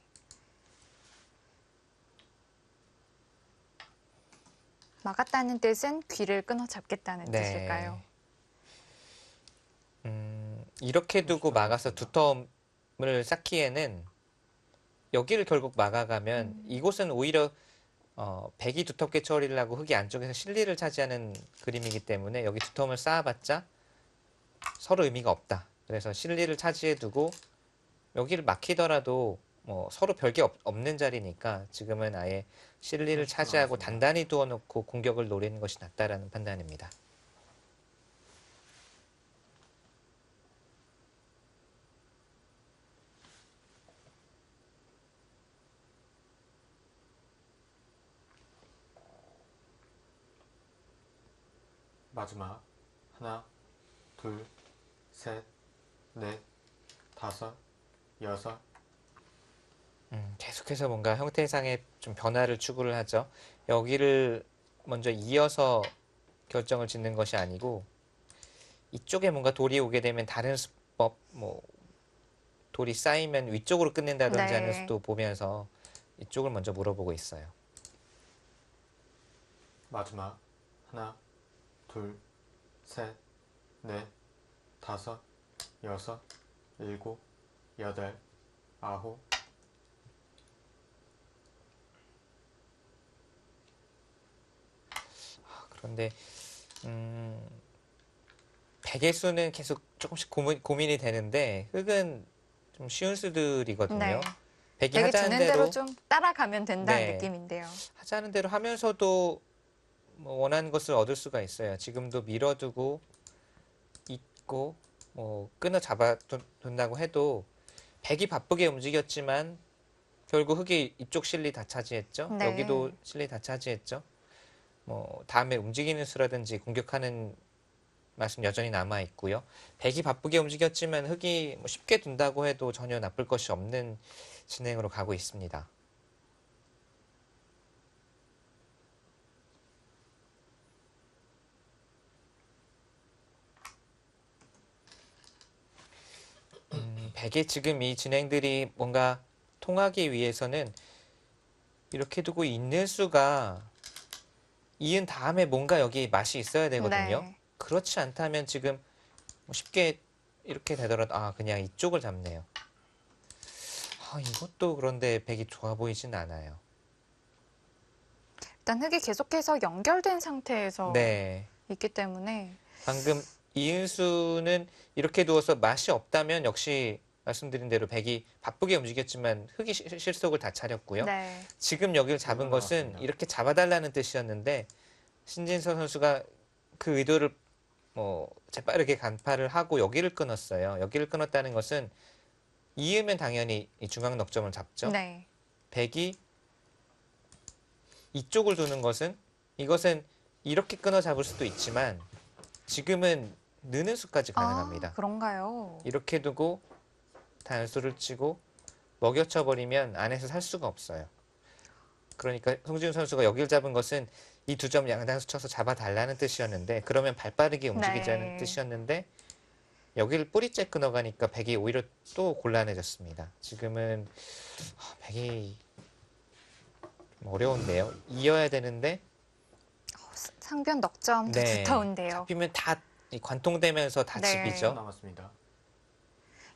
막았다는 뜻은 귀를 끊어 잡겠다는 네. 뜻일까요? 이렇게 두고 막아서 두터움을 쌓기에는 여기를 결국 막아가면 이곳은 오히려 백이 두텁게 처리를 하고 흑이 안쪽에서 실리를 차지하는 그림이기 때문에 여기 두터움을 쌓아봤자 서로 의미가 없다. 그래서 실리를 차지해 두고 여기를 막히더라도 뭐 서로 별게 없는 자리니까 지금은 아예 실리를 차지하고 단단히 두어놓고 공격을 노리는 것이 낫다라는 판단입니다. 마지막 하나, 둘, 셋, 넷, 다섯, 여섯. 계속해서 뭔가 형태상의 좀 변화를 추구를 하죠. 여기를 먼저 이어서 결정을 짓는 것이 아니고 이쪽에 뭔가 돌이 오게 되면 다른 수법, 뭐 돌이 쌓이면 위쪽으로 끝낸다든지 네. 하는 수도 보면서 이쪽을 먼저 물어보고 있어요. 마지막 하나, 둘, 셋, 넷, 다섯, 여섯, 일곱, 여덟, 아홉. 그런데 백의 수는 계속 조금씩 고민이 되는데 흑은 좀 쉬운 수들이거든요. 네. 백이 되게 하자는 주는 대로 대로 좀 따라가면 된다는 네. 느낌인데요. 하자는 대로 하면서도 뭐 원하는 것을 얻을 수가 있어요. 지금도 밀어두고 있고 뭐 끊어 잡아둔다고 해도 백이 바쁘게 움직였지만 결국 흑이 이쪽 실리 다 차지했죠. 네. 여기도 실리 다 차지했죠. 뭐 다음에 움직이는 수라든지 공격하는 말씀 여전히 남아 있고요. 백이 바쁘게 움직였지만 흑이 뭐 쉽게 둔다고 해도 전혀 나쁠 것이 없는 진행으로 가고 있습니다. 백의 지금 이 진행들이 뭔가 통하기 위해서는 이렇게 두고 있는 수가 이은 다음에 뭔가 여기 맛이 있어야 되거든요. 네. 그렇지 않다면 지금 쉽게 이렇게 되더라도 그냥 이쪽을 잡네요. 이것도 그런데 백이 좋아 보이진 않아요. 일단 흙이 계속해서 연결된 상태에서 네. 있기 때문에 방금 이은수는 이렇게 두어서 맛이 없다면 역시 말씀드린 대로 백이 바쁘게 움직였지만 흑이 실속을 다 차렸고요. 네. 지금 여기를 잡은 것은 나왔습니다. 이렇게 잡아달라는 뜻이었는데 신진서 선수가 그 의도를 뭐 재빠르게 간파를 하고 여기를 끊었어요. 여기를 끊었다는 것은 이으면 당연히 이 중앙 넉점을 잡죠. 네. 백이 이쪽을 두는 것은 이것은 이렇게 끊어 잡을 수도 있지만 지금은 느는 수까지 가능합니다. 그런가요? 이렇게 두고 단수를 치고 먹여쳐 버리면 안에서 살 수가 없어요. 그러니까 송지훈 선수가 여기를 잡은 것은 이 두 점 양단수 쳐서 잡아달라는 뜻이었는데 그러면 발빠르게 움직이자는 네. 뜻이었는데 여기를 뿌리째 끊어가니까 백이 오히려 또 곤란해졌습니다. 지금은 백이 어려운데요. 이어야 되는데 상변 넉점도 두터운데요. 잡히면 다 관통되면서 다 네. 10초 집이죠. 남았습니다.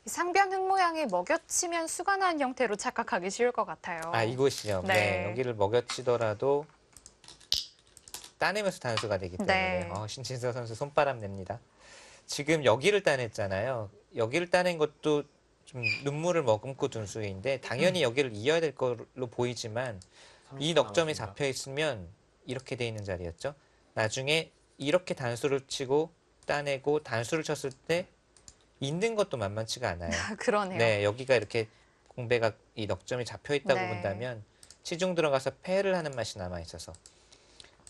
이 상변 흙 모양이 먹여치면 수간한 형태로 착각하기 쉬울 것 같아요. 아, 이곳이요. 네. 네. 여기를 먹여치더라도 따내면서 단수가 되기 때문에 네. 신진서 선수 손바람 냅니다. 지금 여기를 따냈잖아요. 여기를 따낸 것도 좀 눈물을 머금고 둔 수인데 당연히 여기를 이어야 될 걸로 보이지만 이 30초 넉점이 남았습니다. 잡혀 있으면 이렇게 돼 있는 자리였죠. 나중에 이렇게 단수를 치고 따내고 단수를 쳤을 때 있는 것도 만만치가 않아요. 그러네요. 네, 여기가 이렇게 공배가 이 넉점이 잡혀 있다고 네. 본다면 시중 들어가서 패를 하는 맛이 남아 있어서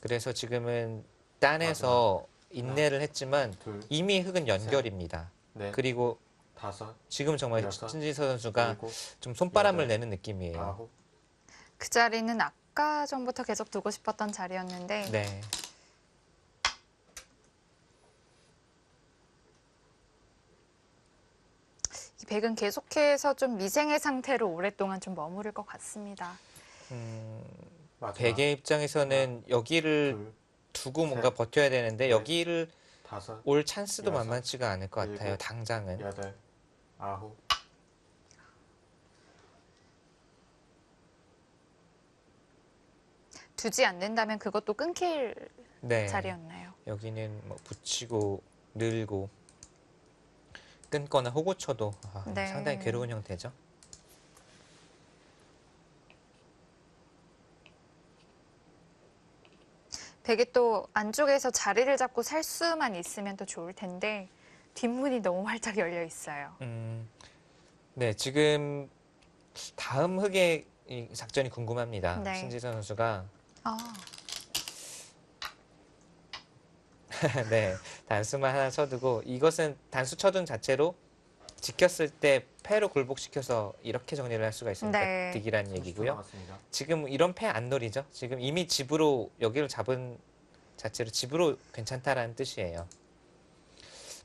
그래서 지금은 따내서 인내를 했지만 둘, 이미 흙은 연결입니다. 넷, 그리고 다섯, 지금 정말 여섯, 신진서 선수가 일곱, 좀 손바람을 여덟, 내는 느낌이에요. 아홉, 그 자리는 아까 전부터 계속 두고 싶었던 자리였는데 네. 이 백은 계속해서 좀 미생의 상태로 오랫동안 좀 머무를 것 같습니다. 마지막, 백의 입장에서는 여기를 둘, 두고 셋, 뭔가 버텨야 되는데 넷, 여기를 다섯, 올 찬스도 여섯, 만만치가 않을 것 같아요. 일곱, 당장은. 여덟, 아홉, 두지 않는다면 그것도 끊길 네. 자리였나요? 여기는 뭐 붙이고 늘고 끊거나 호구 쳐도 네. 상당히 괴로운 형태죠. 백이 또 안쪽에서 자리를 잡고 살 수만 있으면 또 좋을 텐데 뒷문이 너무 활짝 열려 있어요. 네, 지금 다음 흑의 이 작전이 궁금합니다. 네. 신지선 선수가 아, 네, 단수만 하나 쳐두고 이것은 단수 쳐둔 자체로 지켰을 때 패로 굴복시켜서 이렇게 정리를 할 수가 있으니까 네. 득이라는 30초 얘기고요. 남았습니다. 지금 이런 패 안 노리죠. 지금 이미 집으로 여기를 잡은 자체로 집으로 괜찮다라는 뜻이에요.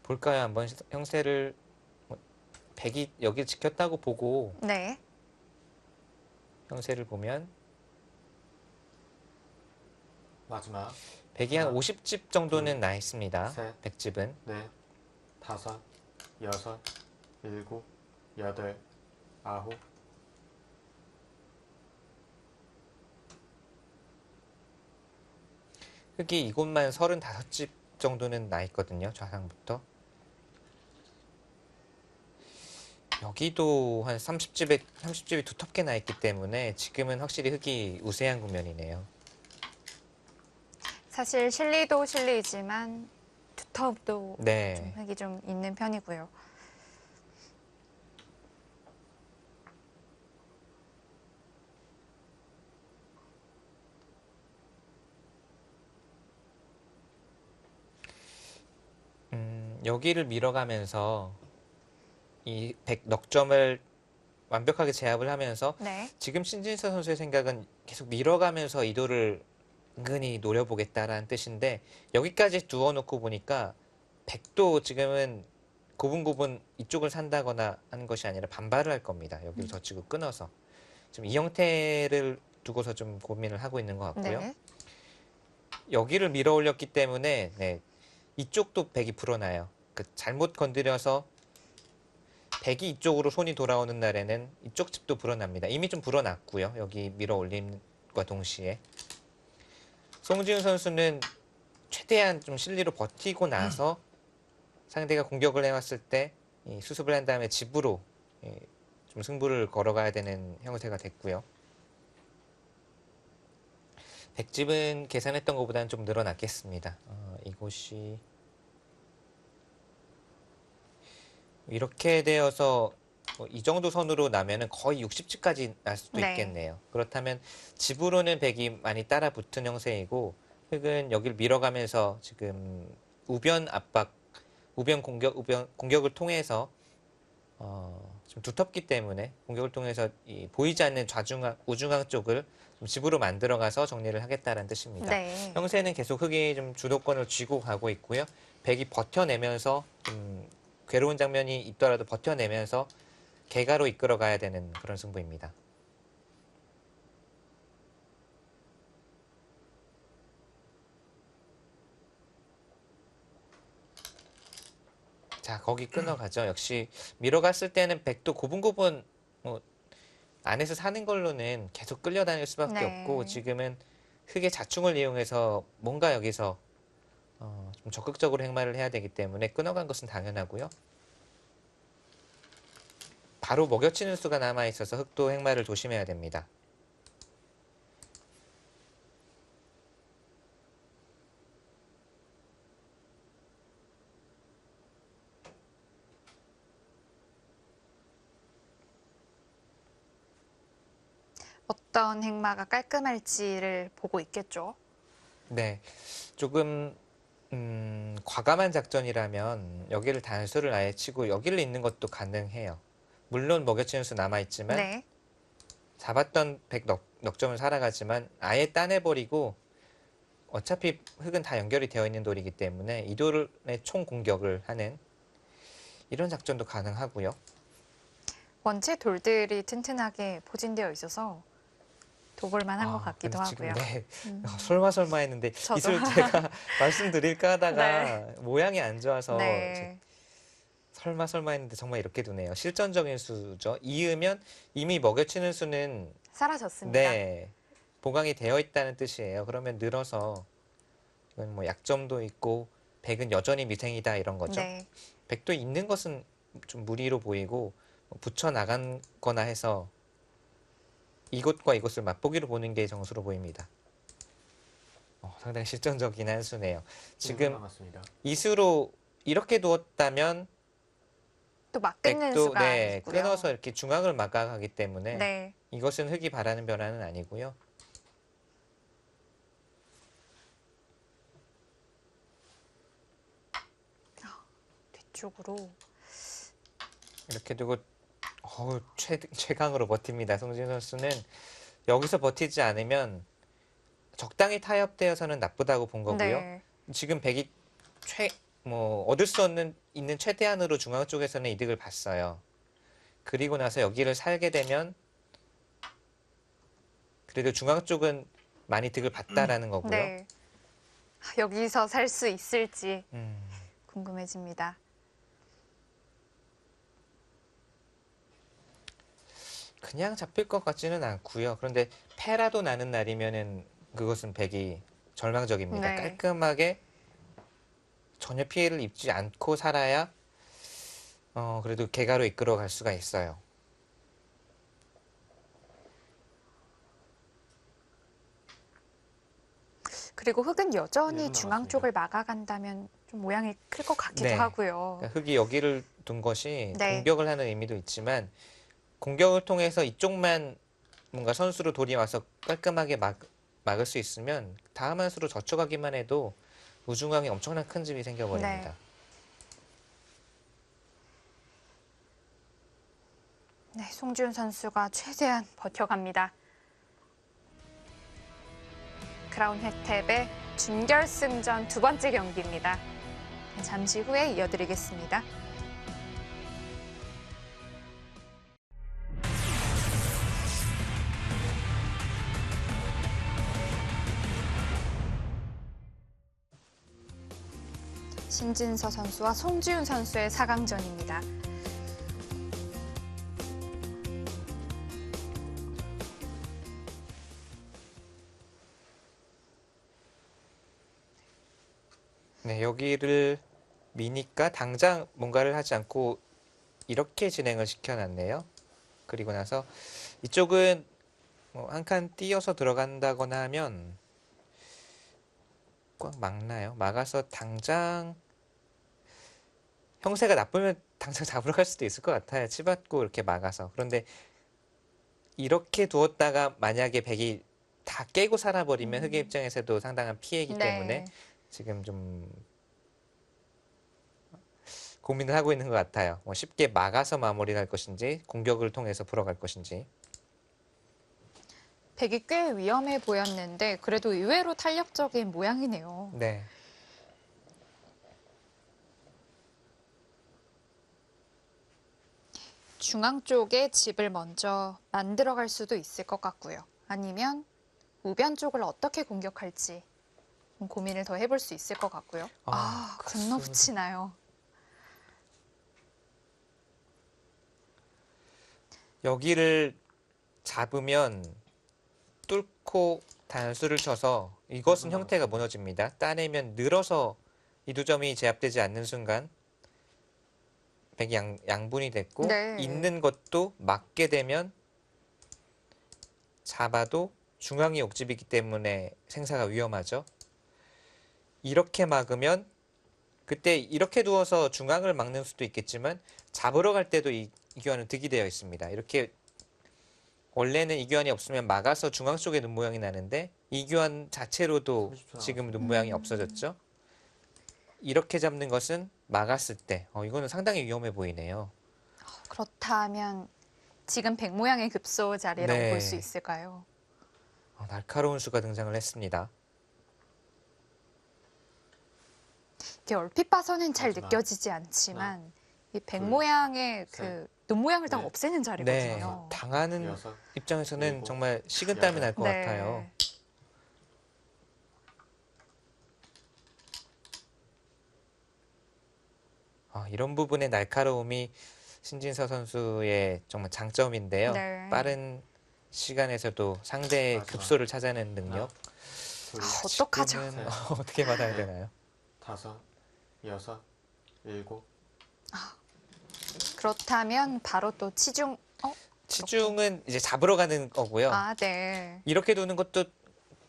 볼까요? 한번 형세를 백이 여기를 지켰다고 보고 네. 형세를 보면 마지막, 백이 한 하나, 50집 정도는 둘, 나 있습니다. 셋, 백집은. 넷, 다섯, 여섯, 일곱, 여덟, 아홉, 흙이 이곳만 35집 정도는 나 있거든요. 좌상부터. 여기도 한 30집이 두텁게 나 있기 때문에 지금은 확실히 흙이 우세한 국면이네요. 사실 실리도 실리지만 두텁도 네. 좀 흙이 좀 있는 편이고요. 여기를 밀어가면서 이 백 넉점을 완벽하게 제압을 하면서 네. 지금 신진서 선수의 생각은 계속 밀어가면서 이도를 은근히 노려보겠다라는 뜻인데 여기까지 두어놓고 보니까 백도 지금은 고분고분 이쪽을 산다거나 하는 것이 아니라 반발을 할 겁니다. 여기를 젖히고 끊어서. 지금 이 형태를 두고서 좀 고민을 하고 있는 것 같고요. 네. 여기를 밀어 올렸기 때문에 네, 이쪽도 백이 불어나요. 그 잘못 건드려서 백이 이쪽으로 손이 돌아오는 날에는 이쪽 집도 불어납니다. 이미 좀 불어났고요. 여기 밀어 올림과 동시에. 송지훈 선수는 최대한 좀 실리로 버티고 나서 상대가 공격을 해왔을 때 이 수습을 한 다음에 집으로 좀 승부를 걸어가야 되는 형태가 됐고요. 백집은 계산했던 것보다는 좀 늘어났겠습니다. 이곳이 이렇게 되어서 이 정도 선으로 나면은 거의 60집까지 날 수도 네. 있겠네요. 그렇다면 집으로는 백이 많이 따라 붙은 형세이고 흙은 여기를 밀어가면서 지금 우변 공격을 통해서 좀 두텁기 때문에 공격을 통해서 이 보이지 않는 우중앙 쪽을 좀 집으로 만들어가서 정리를 하겠다는 뜻입니다. 네. 형세는 계속 흑이 좀 주도권을 쥐고 가고 있고요. 백이 버텨내면서 괴로운 장면이 있더라도 버텨내면서 개가로 이끌어가야 되는 그런 승부입니다. 자, 거기 끊어가죠. 역시 밀어갔을 때는 백도 고분고분 안에서 사는 걸로는 계속 끌려다닐 수밖에 네. 없고 지금은 흑의 자충을 이용해서 뭔가 여기서 좀 적극적으로 행마를 해야 되기 때문에 끊어간 것은 당연하고요. 바로 먹여치는 수가 남아있어서 흑도 행마를 조심해야 됩니다. 어떤 행마가 깔끔할지를 보고 있겠죠. 네, 조금 과감한 작전이라면 여기를 단수를 아예 치고 여기를 잇는 것도 가능해요. 물론 먹여치는 수 남아있지만 네. 잡았던 백 넉점을 살아가지만 아예 따내버리고 어차피 흑은 다 연결이 되어 있는 돌이기 때문에 이 돌의 총 공격을 하는 이런 작전도 가능하고요. 원체 돌들이 튼튼하게 포진되어 있어서 도볼만한 것 같기도 근데 지금 하고요. 네, 음. 설마 했는데 저도. 이슬 제가 말씀드릴까 하다가 네. 모양이 안 좋아서 네. 설마 했는데 정말 이렇게 두네요. 실전적인 수죠. 이으면 이미 먹여치는 수는 사라졌습니다. 네, 보강이 되어 있다는 뜻이에요. 그러면 늘어서 이건 뭐 약점도 있고 백은 여전히 미생이다 이런 거죠. 네. 백도 있는 것은 좀 무리로 보이고 붙여 나간 거나 해서 이곳과 이곳을 맛보기로 보는 게 정수로 보입니다. 상당히 실전적인 한 수네요. 1분 지금 남았습니다. 이 수로 이렇게 두었다면 또 막 끊는 백도 수가 네, 있고요. 끊어서 이렇게 중앙을 막아가기 때문에 네. 이것은 흑이 바라는 변화는 아니고요. 뒤쪽으로. 이렇게 두고 최강으로 버팁니다. 송진 선수는 여기서 버티지 않으면 적당히 타협되어서는 나쁘다고 본 거고요. 네. 지금 백이 얻을 수 있는 최대한으로 중앙 쪽에서는 이득을 봤어요. 그리고 나서 여기를 살게 되면 그래도 중앙 쪽은 많이 득을 봤다라는 거고요. 네. 여기서 살 수 있을지 음, 궁금해집니다. 그냥 잡힐 것 같지는 않고요. 그런데 패라도 나는 날이면은 그것은 백이 절망적입니다. 네. 깔끔하게 전혀 피해를 입지 않고 살아야 그래도 개가로 이끌어 갈 수가 있어요. 그리고 흑은 여전히 1분 중앙 남았습니다. 쪽을 막아간다면 좀 모양이 클 것 같기도 네. 하고요. 그러니까 흑이 여기를 둔 것이 네. 공격을 하는 의미도 있지만 공격을 통해서 이쪽만 뭔가 선수로 돌이 와서 깔끔하게 막을 수 있으면 다음 한 수로 젖혀가기만 해도 우중앙에 엄청난 큰 집이 생겨버립니다. 네. 네, 송지훈 선수가 최대한 버텨갑니다. 크라운 혜택의 준결승전 두 번째 경기입니다. 잠시 후에 이어드리겠습니다. 신진서 선수와 송지훈 선수의 4강전입니다. 네, 여기를 미니까 당장 뭔가를 하지 않고 이렇게 진행을 시켜놨네요. 그리고 나서 이쪽은 한 칸 띄어서 들어간다거나 하면 꽉 막나요? 막아서 당장 형세가 나쁘면 당장 잡으러 갈 수도 있을 것 같아요. 치받고 이렇게 막아서. 그런데 이렇게 두었다가 만약에 백이 다 깨고 살아버리면 흑의 입장에서도 상당한 피해이기 때문에 지금 좀 고민을 하고 있는 것 같아요. 뭐 쉽게 막아서 마무리를 할 것인지 공격을 통해서 풀어갈 것인지. 백이 꽤 위험해 보였는데 그래도 의외로 탄력적인 모양이네요. 네. 중앙 쪽에 집을 먼저 만들어갈 수도 있을 것 같고요. 아니면 우변 쪽을 어떻게 공격할지 고민을 더 해볼 수 있을 것 같고요. 건너 붙이나요? 여기를 잡으면 뚫고 단수를 쳐서 이것은 형태가 무너집니다. 따내면 늘어서 이 두 점이 제압되지 않는 순간 백이 양분이 됐고 네. 있는 것도 막게 되면 잡아도 중앙이 옥집이기 때문에 생사가 위험하죠. 이렇게 막으면 그때 이렇게 두어서 중앙을 막는 수도 있겠지만 잡으러 갈 때도 이 교환은 득이 되어 있습니다. 이렇게 원래는 이 교환이 없으면 막아서 중앙 쪽에 눈 모양이 나는데 이 교환 자체로도 30초 지금 눈 모양이 없어졌죠. 이렇게 잡는 것은 막았을 때 이거는 상당히 위험해 보이네요. 그렇다면 지금 백 모양의 급소 자리라고 네. 볼 수 있을까요? 날카로운 수가 등장을 했습니다. 이게 얼핏 봐서는 잘 마지막. 느껴지지 않지만 이 백 둘, 모양의 셋, 그 눈 모양을 다 넷, 없애는 네, 자리거든요. 당하는 여섯, 입장에서는 일곱, 정말 식은땀이 날 것 네. 같아요. 이런 부분의 날카로움이 신진서 선수의 정말 장점인데요. 네. 빠른 시간에서도 상대의 마지막. 급소를 찾아내는 능력. 둘, 어떡하죠? 지금은 어떻게 받아야 네. 되나요? 다섯, 여섯, 일곱. 그렇다면 바로 또 치중. 치중은 이제 잡으러 가는 거고요. 네. 이렇게 두는 것도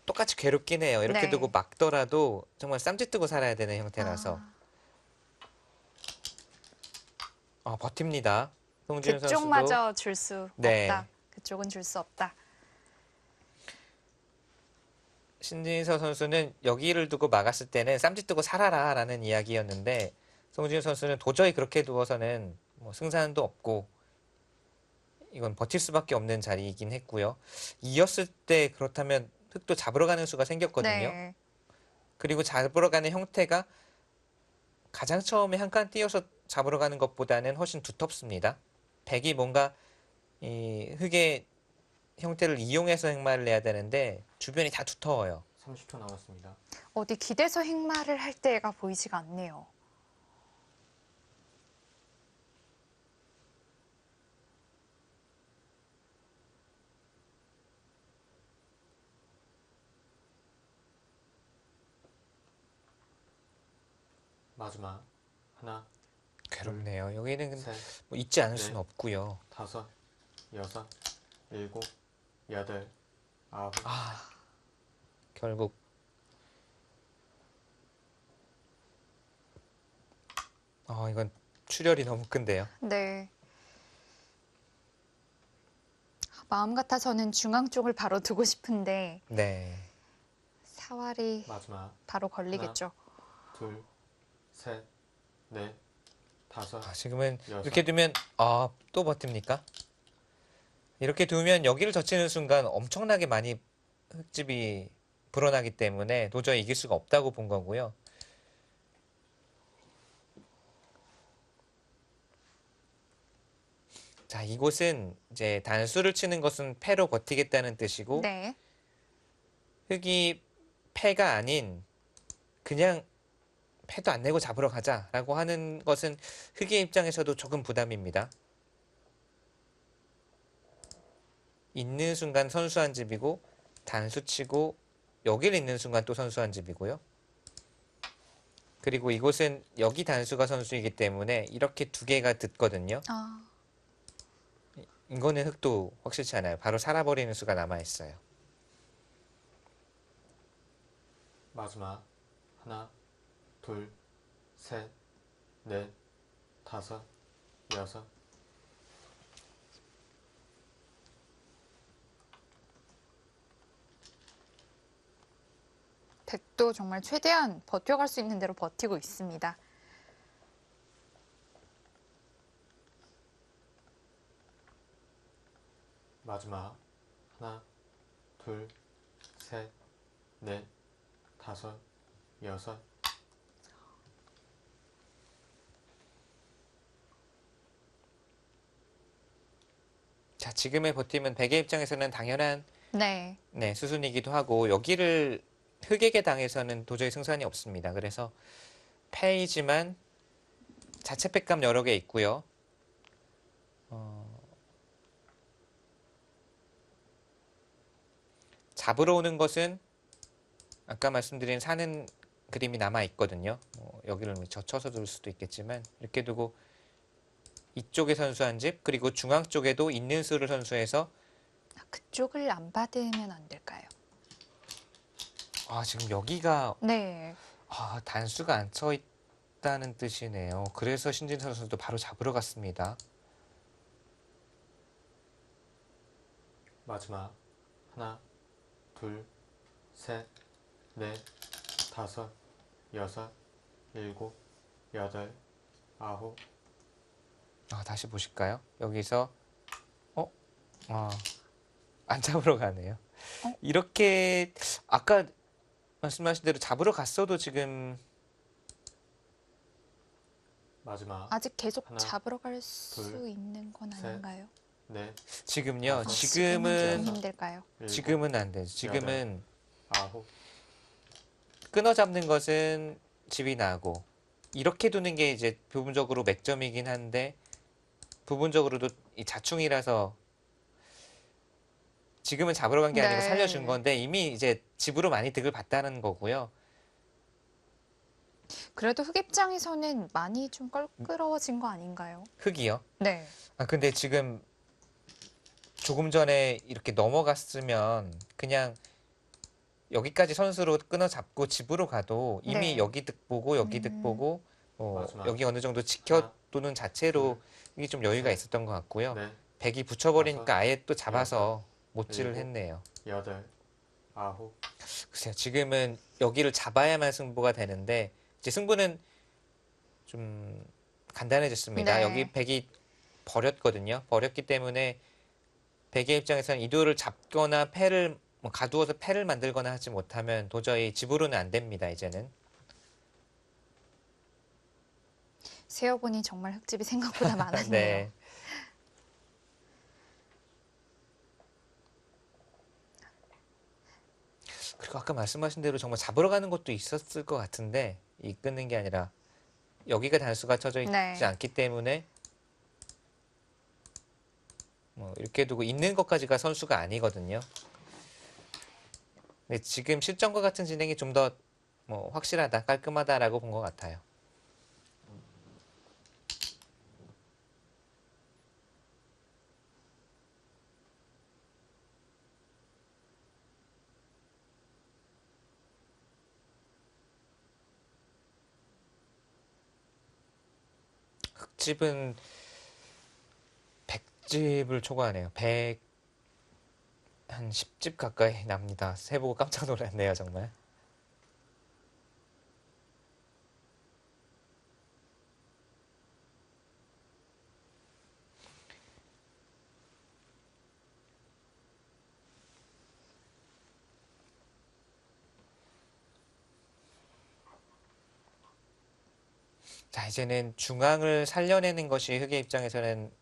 똑같이 괴롭긴 해요. 이렇게 네. 두고 막더라도 정말 쌈짓 뜨고 살아야 되는 형태라서. 버팁니다. 송지훈 선수도. 그쪽마저 줄 수 네. 없다. 그쪽은 줄 수 없다. 신진서 선수는 여기를 두고 막았을 때는 쌈짓 뜨고 살아라 라는 이야기였는데 송지훈 선수는 도저히 그렇게 두어서는 뭐 승산도 없고 이건 버틸 수밖에 없는 자리이긴 했고요. 이었을 때 그렇다면 흙도 잡으러 가는 수가 생겼거든요. 네. 그리고 잡으러 가는 형태가 가장 처음에 한 칸 띄어서 잡으러 가는 것보다는 훨씬 두텁습니다. 백이 뭔가 이 흙의 형태를 이용해서 행마를 내야 되는데 주변이 다 두터워요. 30초 남았습니다. 어디 기대서 행마를 할 때가 보이지가 않네요. 마지막. 하나, 괴롭네요. 여기는 근데 셋, 뭐 잊지 않을 네. 수는 없고요. 다섯, 여섯, 일곱, 여덟, 아홉. 결국 이건 출혈이 너무 큰데요. 네. 마음 같아서는 중앙 쪽을 바로 두고 싶은데 네. 사활이 마지막. 바로 걸리겠죠. 둘, 셋, 넷, 다섯. 지금은 여섯. 이렇게 두면 또 버팁니까? 이렇게 두면 여기를 젖히는 순간 엄청나게 많이 흙집이 불어나기 때문에 도저히 이길 수가 없다고 본 거고요. 자, 이곳은 이제 단수를 치는 것은 패로 버티겠다는 뜻이고 네. 흙이 패가 아닌 그냥 패도 안 내고 잡으러 가자라고 하는 것은 흙의 입장에서도 조금 부담입니다. 있는 순간 선수한 집이고 단수 치고 여기를 있는 순간 또 선수한 집이고요. 그리고 이곳은 여기 단수가 선수이기 때문에 이렇게 두 개가 듣거든요. 이거는 흙도 확실치 않아요. 바로 살아버리는 수가 남아있어요. 마지막. 하나, 둘, 셋, 넷, 다섯, 여섯. 백도 정말 최대한 버텨갈 수 있는 대로 버티고 있습니다. 마지막. 하나, 둘, 셋, 넷, 다섯, 여섯. 자, 지금의 버팀은 백의 입장에서는 당연한 네. 수순이기도 하고 여기를 흑에게 당해서는 도저히 승산이 없습니다. 그래서 패이지만 자체 팩감 여러 개 있고요. 잡으러 오는 것은 아까 말씀드린 사는 그림이 남아 있거든요. 여기를 젖혀서 둘 수도 있겠지만 이렇게 두고 이쪽에 선수 한 집, 그리고 중앙 쪽에도 있는 수를 선수해서 그쪽을 안 받으면 안 될까요? 지금 여기가 네. 단수가 안 쳐 있다는 뜻이네요. 그래서 신진 선수도 바로 잡으러 갔습니다. 마지막. 하나, 둘, 셋, 넷, 다섯, 여섯, 일곱, 여덟, 아홉. 다시 보실까요? 여기서 안 잡으러 가네요. 이렇게 아까 말씀하신 대로 잡으러 갔어도 지금 마지막. 아직 계속 하나, 잡으러 갈 수 둘, 있는 건 셋, 아닌가요? 넷, 지금요. 다섯, 지금은 좀 지금은 힘들까요? 일곱, 지금은 안 돼요. 지금은 아홉. 끊어 잡는 것은 집이 나고 이렇게 두는 게 이제 부분적으로 맥점이긴 한데 부분적으로도 이 자충이라서 지금은 잡으러 간 게 아니고 네. 살려준 건데 이미 이제 집으로 많이 득을 봤다는 거고요. 그래도 흑 입장에서는 많이 좀 껄끄러워진 거 아닌가요? 흑이요. 네. 근데 지금 조금 전에 이렇게 넘어갔으면 그냥 여기까지 선수로 끊어 잡고 집으로 가도 이미 네. 여기 득 보고 여기 득 보고 마지막. 여기 어느 정도 하나, 지켜두는 자체로 이게 좀 여유가 셋, 있었던 것 같고요. 넷, 백이 붙여버리니까 다섯, 아예 또 잡아서 못질을 일곱. 했네요. 여덟, 아홉. 글쎄요, 지금은 여기를 잡아야만 승부가 되는데 이제 승부는 좀 간단해졌습니다. 네. 여기 백이 버렸거든요. 버렸기 때문에 백의 입장에서는 이도를 잡거나 패를 가두어서 패를 만들거나 하지 못하면 도저히 집으로는 안 됩니다. 이제는. 세어보니 정말 흑집이 생각보다 많았네요. 네. 그리고 아까 말씀하신 대로 정말 잡으러 가는 것도 있었을 것 같은데 이 끊는 게 아니라 여기가 단수가 쳐져 있지 네. 않기 때문에 이렇게 두고 있는 것까지가 선수가 아니거든요. 근데 지금 실전과 같은 진행이 좀 더 확실하다, 깔끔하다라고 본 것 같아요. 흑집은 100집을 초과하네요. 한 10집 가까이 납니다. 세보고 깜짝 놀랐네요, 정말. 자, 이제는 중앙을 살려내는 것이 흑의 입장에서는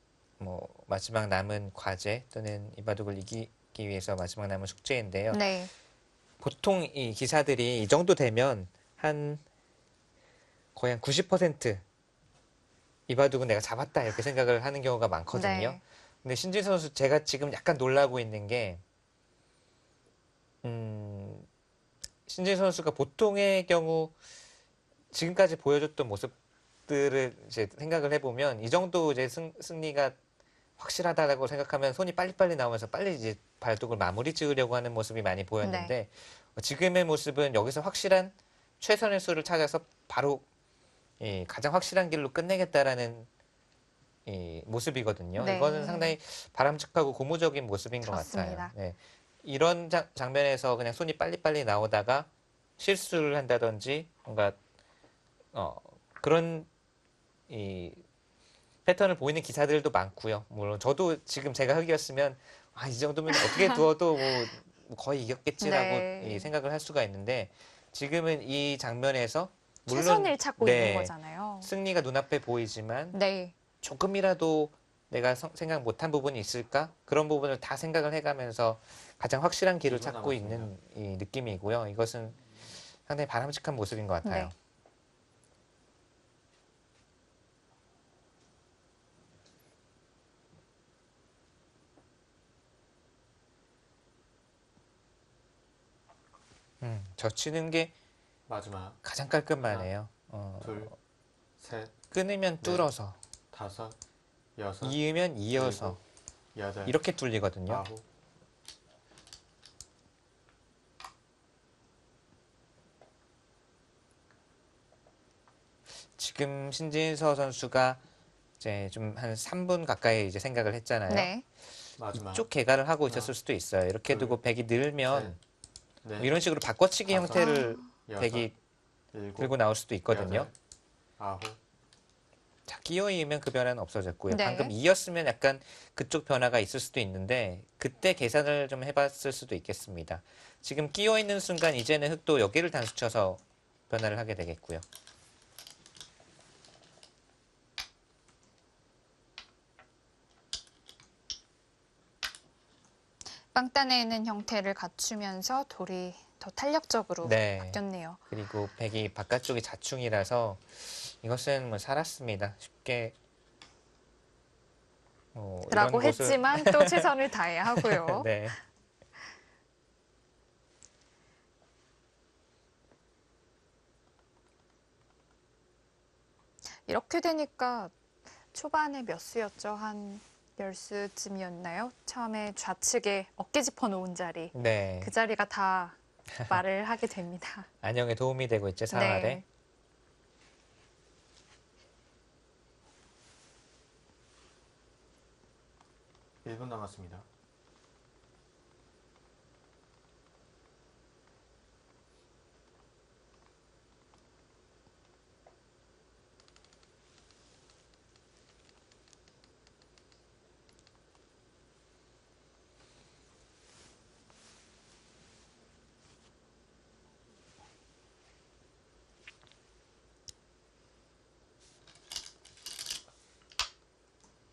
마지막 남은 과제 또는 이 바둑을 이기기 위해서 마지막 남은 숙제인데요. 네. 보통 이 기사들이 이 정도 되면 거의 한 90% 이 바둑은 내가 잡았다 이렇게 생각을 하는 경우가 많거든요. 네. 근데 신진 선수 제가 지금 약간 놀라고 있는 게 신진 선수가 보통의 경우 지금까지 보여줬던 모습들을 이제 생각을 해보면 이 정도 이제 승리가 확실하다라고 생각하면 손이 빨리빨리 나오면서 빨리 이제 발둑을 마무리 지으려고 하는 모습이 많이 보였는데 지금의 모습은 여기서 확실한 최선의 수를 찾아서 바로 가장 확실한 길로 끝내겠다라는 모습이거든요. 네. 이거는 상당히 바람직하고 고무적인 모습인 것 그렇습니다. 같아요. 네. 이런 장면에서 그냥 손이 빨리빨리 나오다가 실수를 한다든지 뭔가 그런 패턴을 보이는 기사들도 많고요. 물론 저도 지금 제가 흑이었으면 이 정도면 어떻게 두어도 뭐 거의 이겼겠지라고 네. 이 생각을 할 수가 있는데 지금은 이 장면에서 물론 최선을 찾고 있는 네, 거잖아요. 승리가 눈앞에 보이지만 네. 조금이라도 내가 생각 못한 부분이 있을까? 그런 부분을 다 생각을 해가면서 가장 확실한 길을 2분 찾고 남았습니다. 있는 이 느낌이고요. 이것은 상당히 바람직한 모습인 것 같아요. 네. 젖히는 게 마지막. 가장 깔끔하네요. 둘, 셋, 끊으면 넷, 뚫어서, 다섯, 여섯, 이으면 이어서 일곱, 여덟, 이렇게 뚫리거든요. 아홉. 지금 신진서 선수가 이제 좀 한 3분 가까이 이제 생각을 했잖아요. 네. 마지막. 이쪽 개가를 하고 하나, 있었을 수도 있어요. 이렇게 둘, 두고 백이 늘면 셋, 넷, 뭐 이런 식으로 바꿔치기 다섯, 형태를 여섯, 백이 일곱, 들고 나올 수도 있거든요. 여덟, 아홉. 자, 끼어 이으면 그 변화는 없어졌고요. 네. 방금 이었으면 약간 그쪽 변화가 있을 수도 있는데 그때 계산을 좀 해봤을 수도 있겠습니다. 지금 끼어 있는 순간 이제는 흑도 여기를 단수 쳐서 변화를 하게 되겠고요. 빵단에 있는 형태를 갖추면서 돌이 더 탄력적으로 네. 바뀌었네요. 그리고 백이 바깥쪽이 자충이라서 이것은 뭐 살았습니다. 쉽게 이런 라고 곳을 했지만 또 최선을 다해야 하고요. 네. 이렇게 되니까 초반에 몇 수였죠? 한 10수쯤이었나요? 처음에 좌측에 어깨 짚어놓은 자리. 네. 그 자리가 다 말을 하게 됩니다. 안녕에 도움이 되고 있죠, 사활에. 네. 일 분 남았습니다.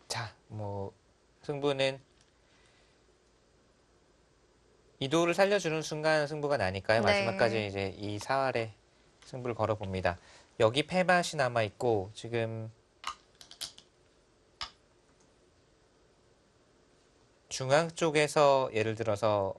자, 뭐 승부는 이도를 살려주는 순간 승부가 나니까요. 네. 마지막까지 이제 이 사활에 승부를 걸어봅니다. 여기 패맛이 남아있고 지금 중앙 쪽에서 예를 들어서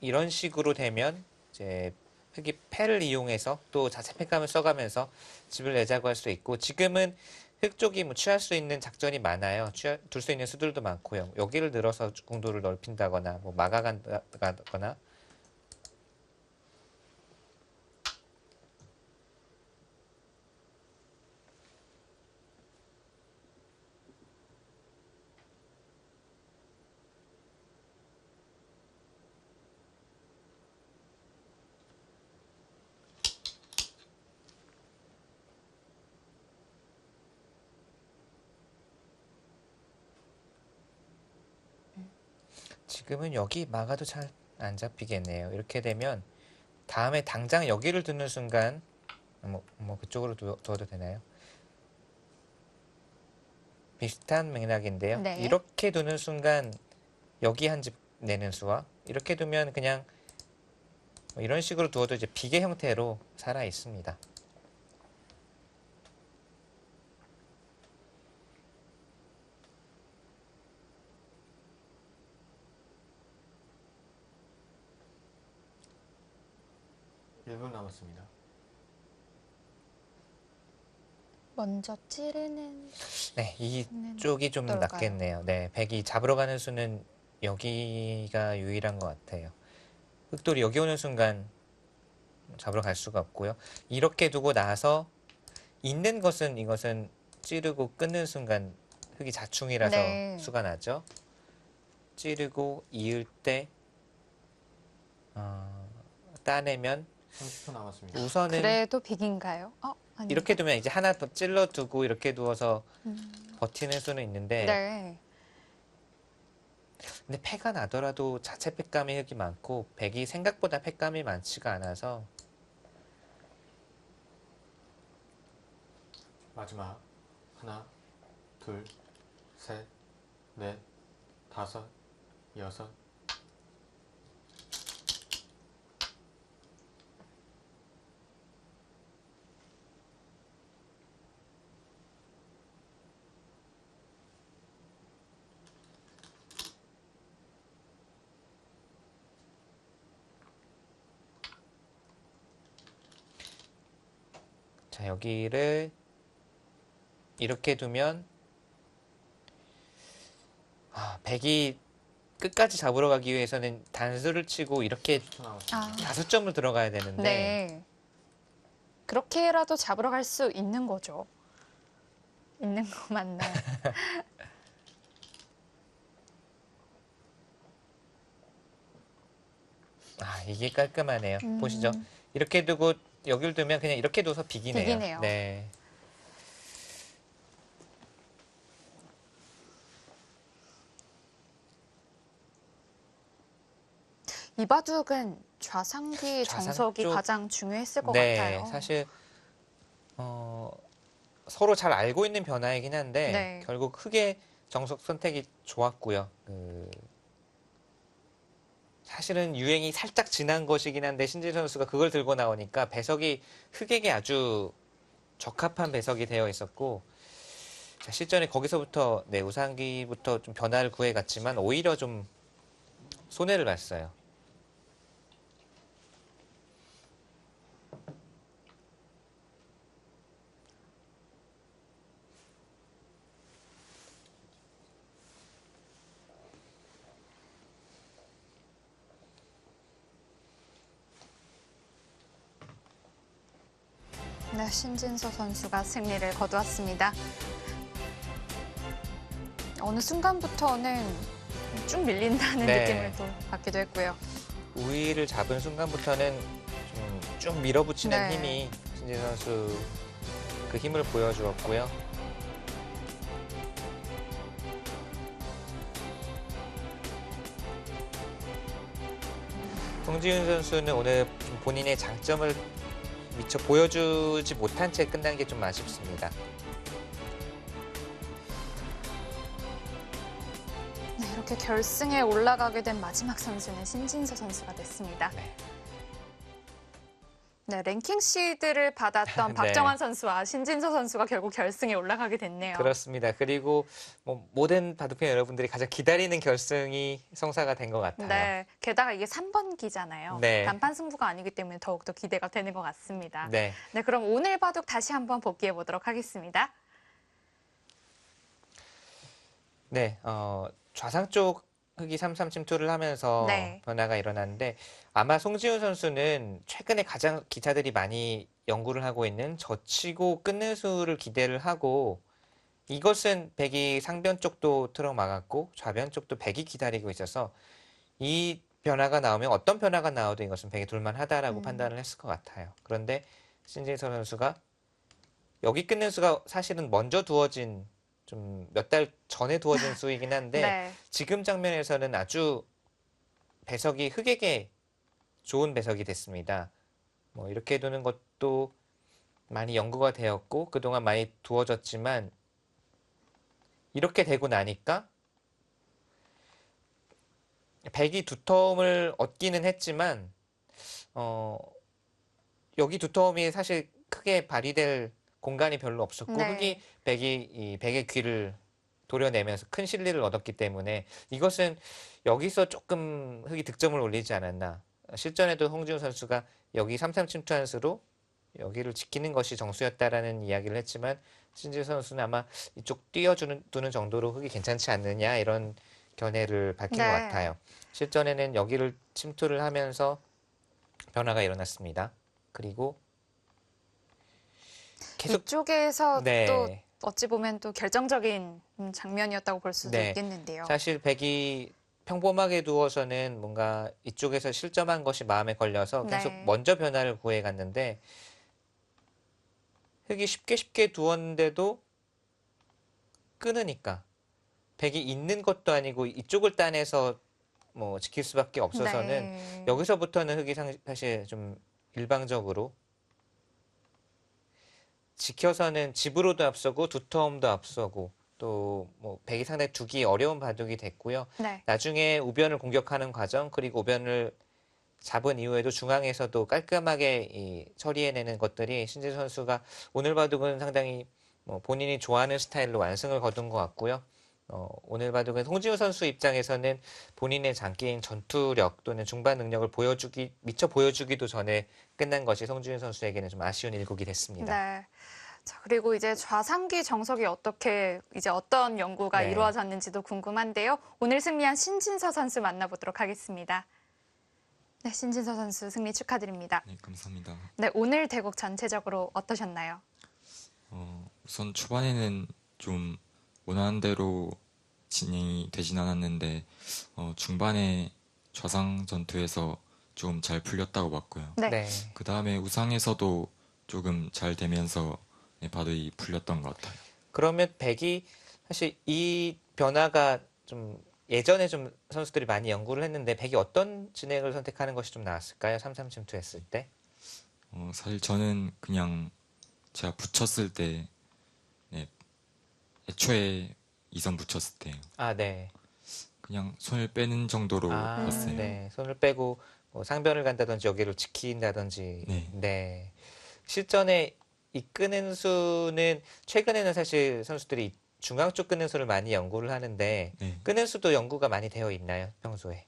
이런 식으로 되면 이제 흑이 패를 이용해서 또 자체 패감을 써가면서 집을 내자고 할 수 있고 지금은 흑 쪽이 뭐 취할 수 있는 작전이 많아요. 둘 수 있는 수들도 많고요. 여기를 늘어서 공도를 넓힌다거나 뭐 막아간다거나 '지금은 여기 막아도 잘 안 잡히겠네요. 이렇게 되면 다음에 당장 여기를 두는 순간 뭐 그쪽으로 두어도 되나요? 비슷한 맥락인데요. 네. 이렇게 두는 순간 여기 한 집 내는 수와 이렇게 두면 그냥 뭐 이런 식으로 두어도 이제 비계 형태로 살아 있습니다. 일 분 남았습니다. 먼저 찌르는 네, 수는 이쪽이 좀 어떨까요? 낫겠네요. 네, 백이 잡으러 가는 수는 여기가 유일한 것 같아요. 흑돌이 여기 오는 순간 잡으러 갈 수가 없고요. 이렇게 두고 나서 있는 것은 이것은 찌르고 끊는 순간 흑이 자충이라서 네. 수가 나죠. 찌르고 이을 때 따내면 30초 남았습니다. 우선은 그래도 빅인가요? 아니. 이렇게 두면 이제 하나 더 찔러 두고 이렇게 두어서 버티는 수는 있는데 네. 근데 패가 나더라도 자체 패감이 흙이 많고 백이 생각보다 패감이 많지가 않아서 마지막. 하나, 둘, 셋, 넷, 다섯, 여섯. 자, 여기를 이렇게 두면 백이 끝까지 잡으러 가기 위해서는 단수를 치고 이렇게 10초 남았습니다. 아, 5점을 들어가야 되는데 네. 그렇게라도 잡으러 갈 수 있는 거죠. 있는 거 맞나요? 이게 깔끔하네요. 음. 보시죠. 이렇게 두고 여길 두면 그냥 이렇게 둬서 비기네요. 비기네요. 네. 이 바둑은 좌상기 좌상 정석이 쪽- 가장 중요했을 것 네, 같아요. 사실 서로 잘 알고 있는 변화이긴 한데 네. 결국 흑의 정석 선택이 좋았고요. 사실은 유행이 살짝 지난 것이긴 한데 신지 선수가 그걸 들고 나오니까 배석이 흑에게 아주 적합한 배석이 되어 있었고 자, 실전에 거기서부터 네, 우상기부터 좀 변화를 구해갔지만 오히려 좀 손해를 봤어요. 네, 신진서 선수가 승리를 거두었습니다. 어느 순간부터는 쭉 밀린다는 네. 느낌을 또 받기도 했고요. 우위를 잡은 순간부터는 좀 쭉 밀어붙이는 네. 힘이 신지 선수 그 힘을 보여주었고요. 송지훈 선수는 오늘 좀 본인의 장점을 미처 보여주지 못한 채 끝난 게 좀 아쉽습니다. 네, 이렇게 결승에 올라가게 된 마지막 선수는 신진서 선수가 됐습니다. 네. 네, 랭킹 시드를 받았던 네. 박정환 선수와 신진서 선수가 결국 결승에 올라가게 됐네요. 그렇습니다. 그리고 뭐 모든 바둑팬 여러분들이 가장 기다리는 결승이 성사가 된 것 같아요. 네, 게다가 이게 3번기잖아요. 네. 단판 승부가 아니기 때문에 더욱더 기대가 되는 것 같습니다. 네. 네, 그럼 오늘 바둑 다시 한번 복귀해 보도록 하겠습니다. 네, 좌상 쪽 흑이 3-3 침투를 하면서 네. 변화가 일어났는데 아마 송지훈 선수는 최근에 가장 기자들이 많이 연구를 하고 있는 젖히고 끊는 수를 기대를 하고 이것은 백이 상변 쪽도 틀어 막았고 좌변 쪽도 백이 기다리고 있어서 이 변화가 나오면 어떤 변화가 나와도 이것은 백이 둘만하다라고 판단을 했을 것 같아요. 그런데 신진서 선수가 여기 끊는 수가 사실은 먼저 두어진 좀 몇 달 전에 두어진 수이긴 한데 네. 지금 장면에서는 아주 배석이 흑에게 좋은 배석이 됐습니다. 뭐 이렇게 두는 것도 많이 연구가 되었고 그동안 많이 두어졌지만 이렇게 되고 나니까 백이 두터움을 얻기는 했지만 여기 두터움이 사실 크게 발휘될 공간이 별로 없었고 네. 흑이 백이 백의 귀를 도려내면서 큰 실리를 얻었기 때문에 이것은 여기서 조금 흑이 득점을 올리지 않았나. 실전에도 홍지훈 선수가 여기 3-3 침투한 수로 여기를 지키는 것이 정수였다라는 이야기를 했지만 신지 선수는 아마 이쪽 두는 정도로 흑이 괜찮지 않느냐 이런 견해를 밝힌 네. 것 같아요. 실전에는 여기를 침투를 하면서 변화가 일어났습니다. 그리고 계속 이쪽에서 또 네. 어찌 보면 또 결정적인 장면이었다고 볼 수도 네. 있겠는데요. 사실 백이 평범하게 두어서는 뭔가 이쪽에서 실점한 것이 마음에 걸려서 계속 네. 먼저 변화를 구해 갔는데 흑이 쉽게 두었는데도 끊으니까 백이 있는 것도 아니고 이쪽을 따내서 뭐 지킬 수밖에 없어서는 네. 여기서부터는 흑이 사실 좀 일방적으로 지켜서는 집으로도 앞서고 두터움도 앞서고 또 뭐 백이 상당히 두기 어려운 바둑이 됐고요. 네. 나중에 우변을 공격하는 과정 그리고 우변을 잡은 이후에도 중앙에서도 깔끔하게 처리해내는 것들이 신진 선수가 오늘 바둑은 상당히 뭐 본인이 좋아하는 스타일로 완승을 거둔 것 같고요. 오늘 바둑은 송지효 선수 입장에서는 본인의 장기인 전투력 또는 중반 능력을 미처 보여주기도 전에 끝난 것이 송지효 선수에게는 좀 아쉬운 일국이 됐습니다. 네. 자, 그리고 이제 좌상기 정석이 어떤 연구가 네. 이루어졌는지도 궁금한데요. 오늘 승리한 신진서 선수 만나보도록 하겠습니다. 네, 신진서 선수 승리 축하드립니다. 네, 감사합니다. 네, 오늘 대국 전체적으로 어떠셨나요? 우선 초반에는 좀 원하는 대로 진행이 되진 않았는데 중반에 좌상 전투에서 좀 잘 풀렸다고 봤고요. 네. 네. 그 다음에 우상에서도 조금 잘 되면서 바둑이 풀렸던 것 같아요. 그러면 백이 사실 이 변화가 좀 예전에 좀 선수들이 많이 연구를 했는데 백이 어떤 진행을 선택하는 것이 좀 나았을까요? 3-3 침투했을 때? 사실 저는 그냥 제가 붙였을 때 애초에 2선 붙였을 때 아, 네. 그냥 손을 빼는 정도로 봤어요. 네. 손을 빼고 뭐 상변을 간다든지 여기를 지킨다든지. 네. 네. 실전에 이끄는 수는 최근에는 사실 선수들이 중앙 쪽 끄는 수를 많이 연구를 하는데 네. 끄는 수도 연구가 많이 되어 있나요? 평소에?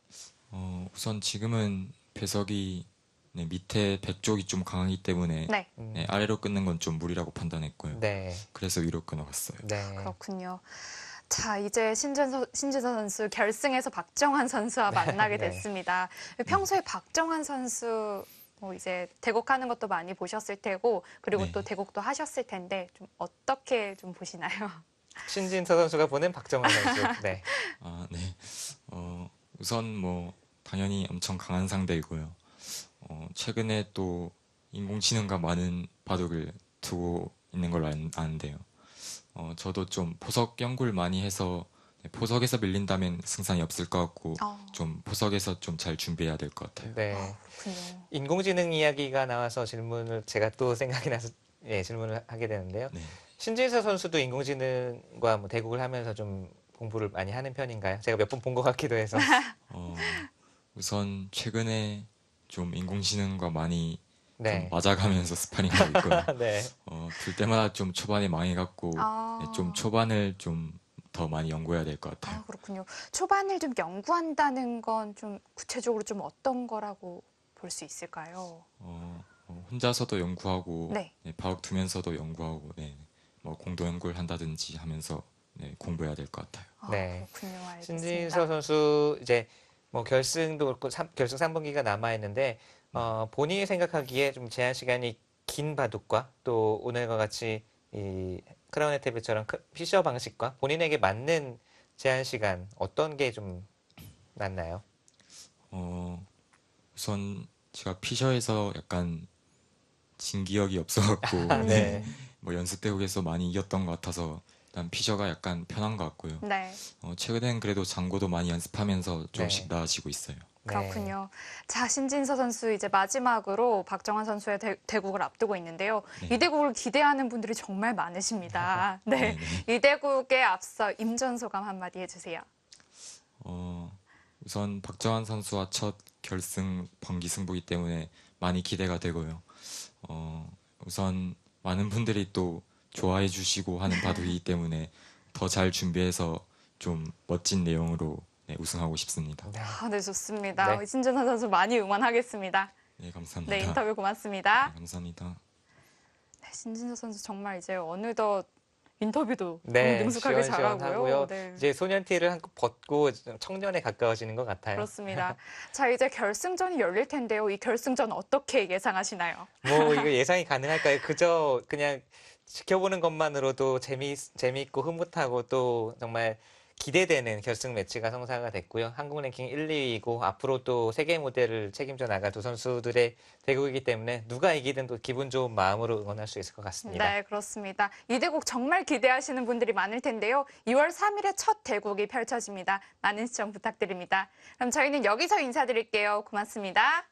우선 지금은 배석이 밑에 백 쪽이 좀 강하기 때문에 네. 아래로 끊는 건 좀 무리라고 판단했고요. 네. 그래서 위로 끊어갔어요. 네. 그렇군요. 자, 이제 신진서 선수 결승에서 박정환 선수와 만나게 네. 됐습니다. 평소에 박정환 선수 이제 대국하는 것도 많이 보셨을 테고 그리고 네. 또 대국도 하셨을 텐데 좀 어떻게 좀 보시나요? 신진서 선수가 보는 박정환 선수. 네. 아, 네. 우선 뭐 당연히 엄청 강한 상대이고요. 최근에 또 인공지능과 많은 바둑을 두고 있는 걸로 아는데요. 저도 좀 포석 연구를 많이 해서 포석에서 밀린다면 승산이 없을 것 같고 좀 포석에서 좀 잘 준비해야 될 것 같아요. 네. 그렇군요. 인공지능 이야기가 나와서 제가 또 생각이 나서 질문을 하게 되는데요. 네. 신진서 선수도 인공지능과 뭐 대국을 하면서 좀 공부를 많이 하는 편인가요? 제가 몇 번 본 것 같기도 해서. 우선 최근에 좀 인공지능과 많이 네. 좀 맞아가면서 스파링하고 있고요. 네. 둘 때마다 좀 초반에 망해갖고 아. 좀 초반을 좀 더 많이 연구해야 될 것 같아요. 아, 그렇군요. 초반을 좀 연구한다는 건 좀 구체적으로 좀 어떤 거라고 볼 수 있을까요? 혼자서도 연구하고 네. 바둑 두면서도 연구하고 뭐 공동 연구를 한다든지 하면서 공부해야 될 것 같아요. 아, 네. 그렇군요. 알겠습니다. 신진서 선수 이제 뭐 결승도 그렇고 결승 3분기가 남아 있는데 본인이 생각하기에 좀 제한 시간이 긴 바둑과 또 오늘과 같이 이 크라운 혜택처럼 피셔 방식과 본인에게 맞는 제한 시간 어떤 게 좀 낫나요? 우선 제가 피셔에서 약간 진 기억이 없어갖고 네. 뭐 연습 대국에서 많이 이겼던 것 같아서 일단 피셔가 약간 편한 것 같고요. 네. 최근엔 그래도 장고도 많이 연습하면서 조금씩 네. 나아지고 있어요. 그렇군요. 자, 신진서 선수 이제 마지막으로 박정환 선수의 대국을 앞두고 있는데요. 네. 이 대국을 기대하는 분들이 정말 많으십니다. 네. 이 대국에 앞서 임전 소감 한마디 해주세요. 우선 박정환 선수와 첫 결승 번기 승부이기 때문에 많이 기대가 되고요. 우선 많은 분들이 또 좋아해 주시고 하는 바둑이기 때문에 더 잘 준비해서 좀 멋진 내용으로 우승하고 싶습니다. 아, 네, 좋습니다. 네. 신진서 선수 많이 응원하겠습니다. 네, 감사합니다. 네, 인터뷰 고맙습니다. 네, 감사합니다. 네, 신진서 선수 정말 이제 어느덧 인터뷰도 네, 너무 능숙하게 시원시원하고요. 잘하고요. 네. 이제 소년티를 한껏 벗고 청년에 가까워지는 것 같아요. 그렇습니다. 자, 이제 결승전이 열릴 텐데요. 이 결승전 어떻게 예상하시나요? 뭐 이거 예상이 가능할까요? 그저 그냥 지켜보는 것만으로도 재미있고 흐뭇하고 또 정말 기대되는 결승 매치가 성사가 됐고요. 한국 랭킹 1, 2위이고 앞으로 또 세계 무대를 책임져 나갈 두 선수들의 대국이기 때문에 누가 이기든 또 기분 좋은 마음으로 응원할 수 있을 것 같습니다. 네, 그렇습니다. 이 대국 정말 기대하시는 분들이 많을 텐데요. 2월 3일에 첫 대국이 펼쳐집니다. 많은 시청 부탁드립니다. 그럼 저희는 여기서 인사드릴게요. 고맙습니다.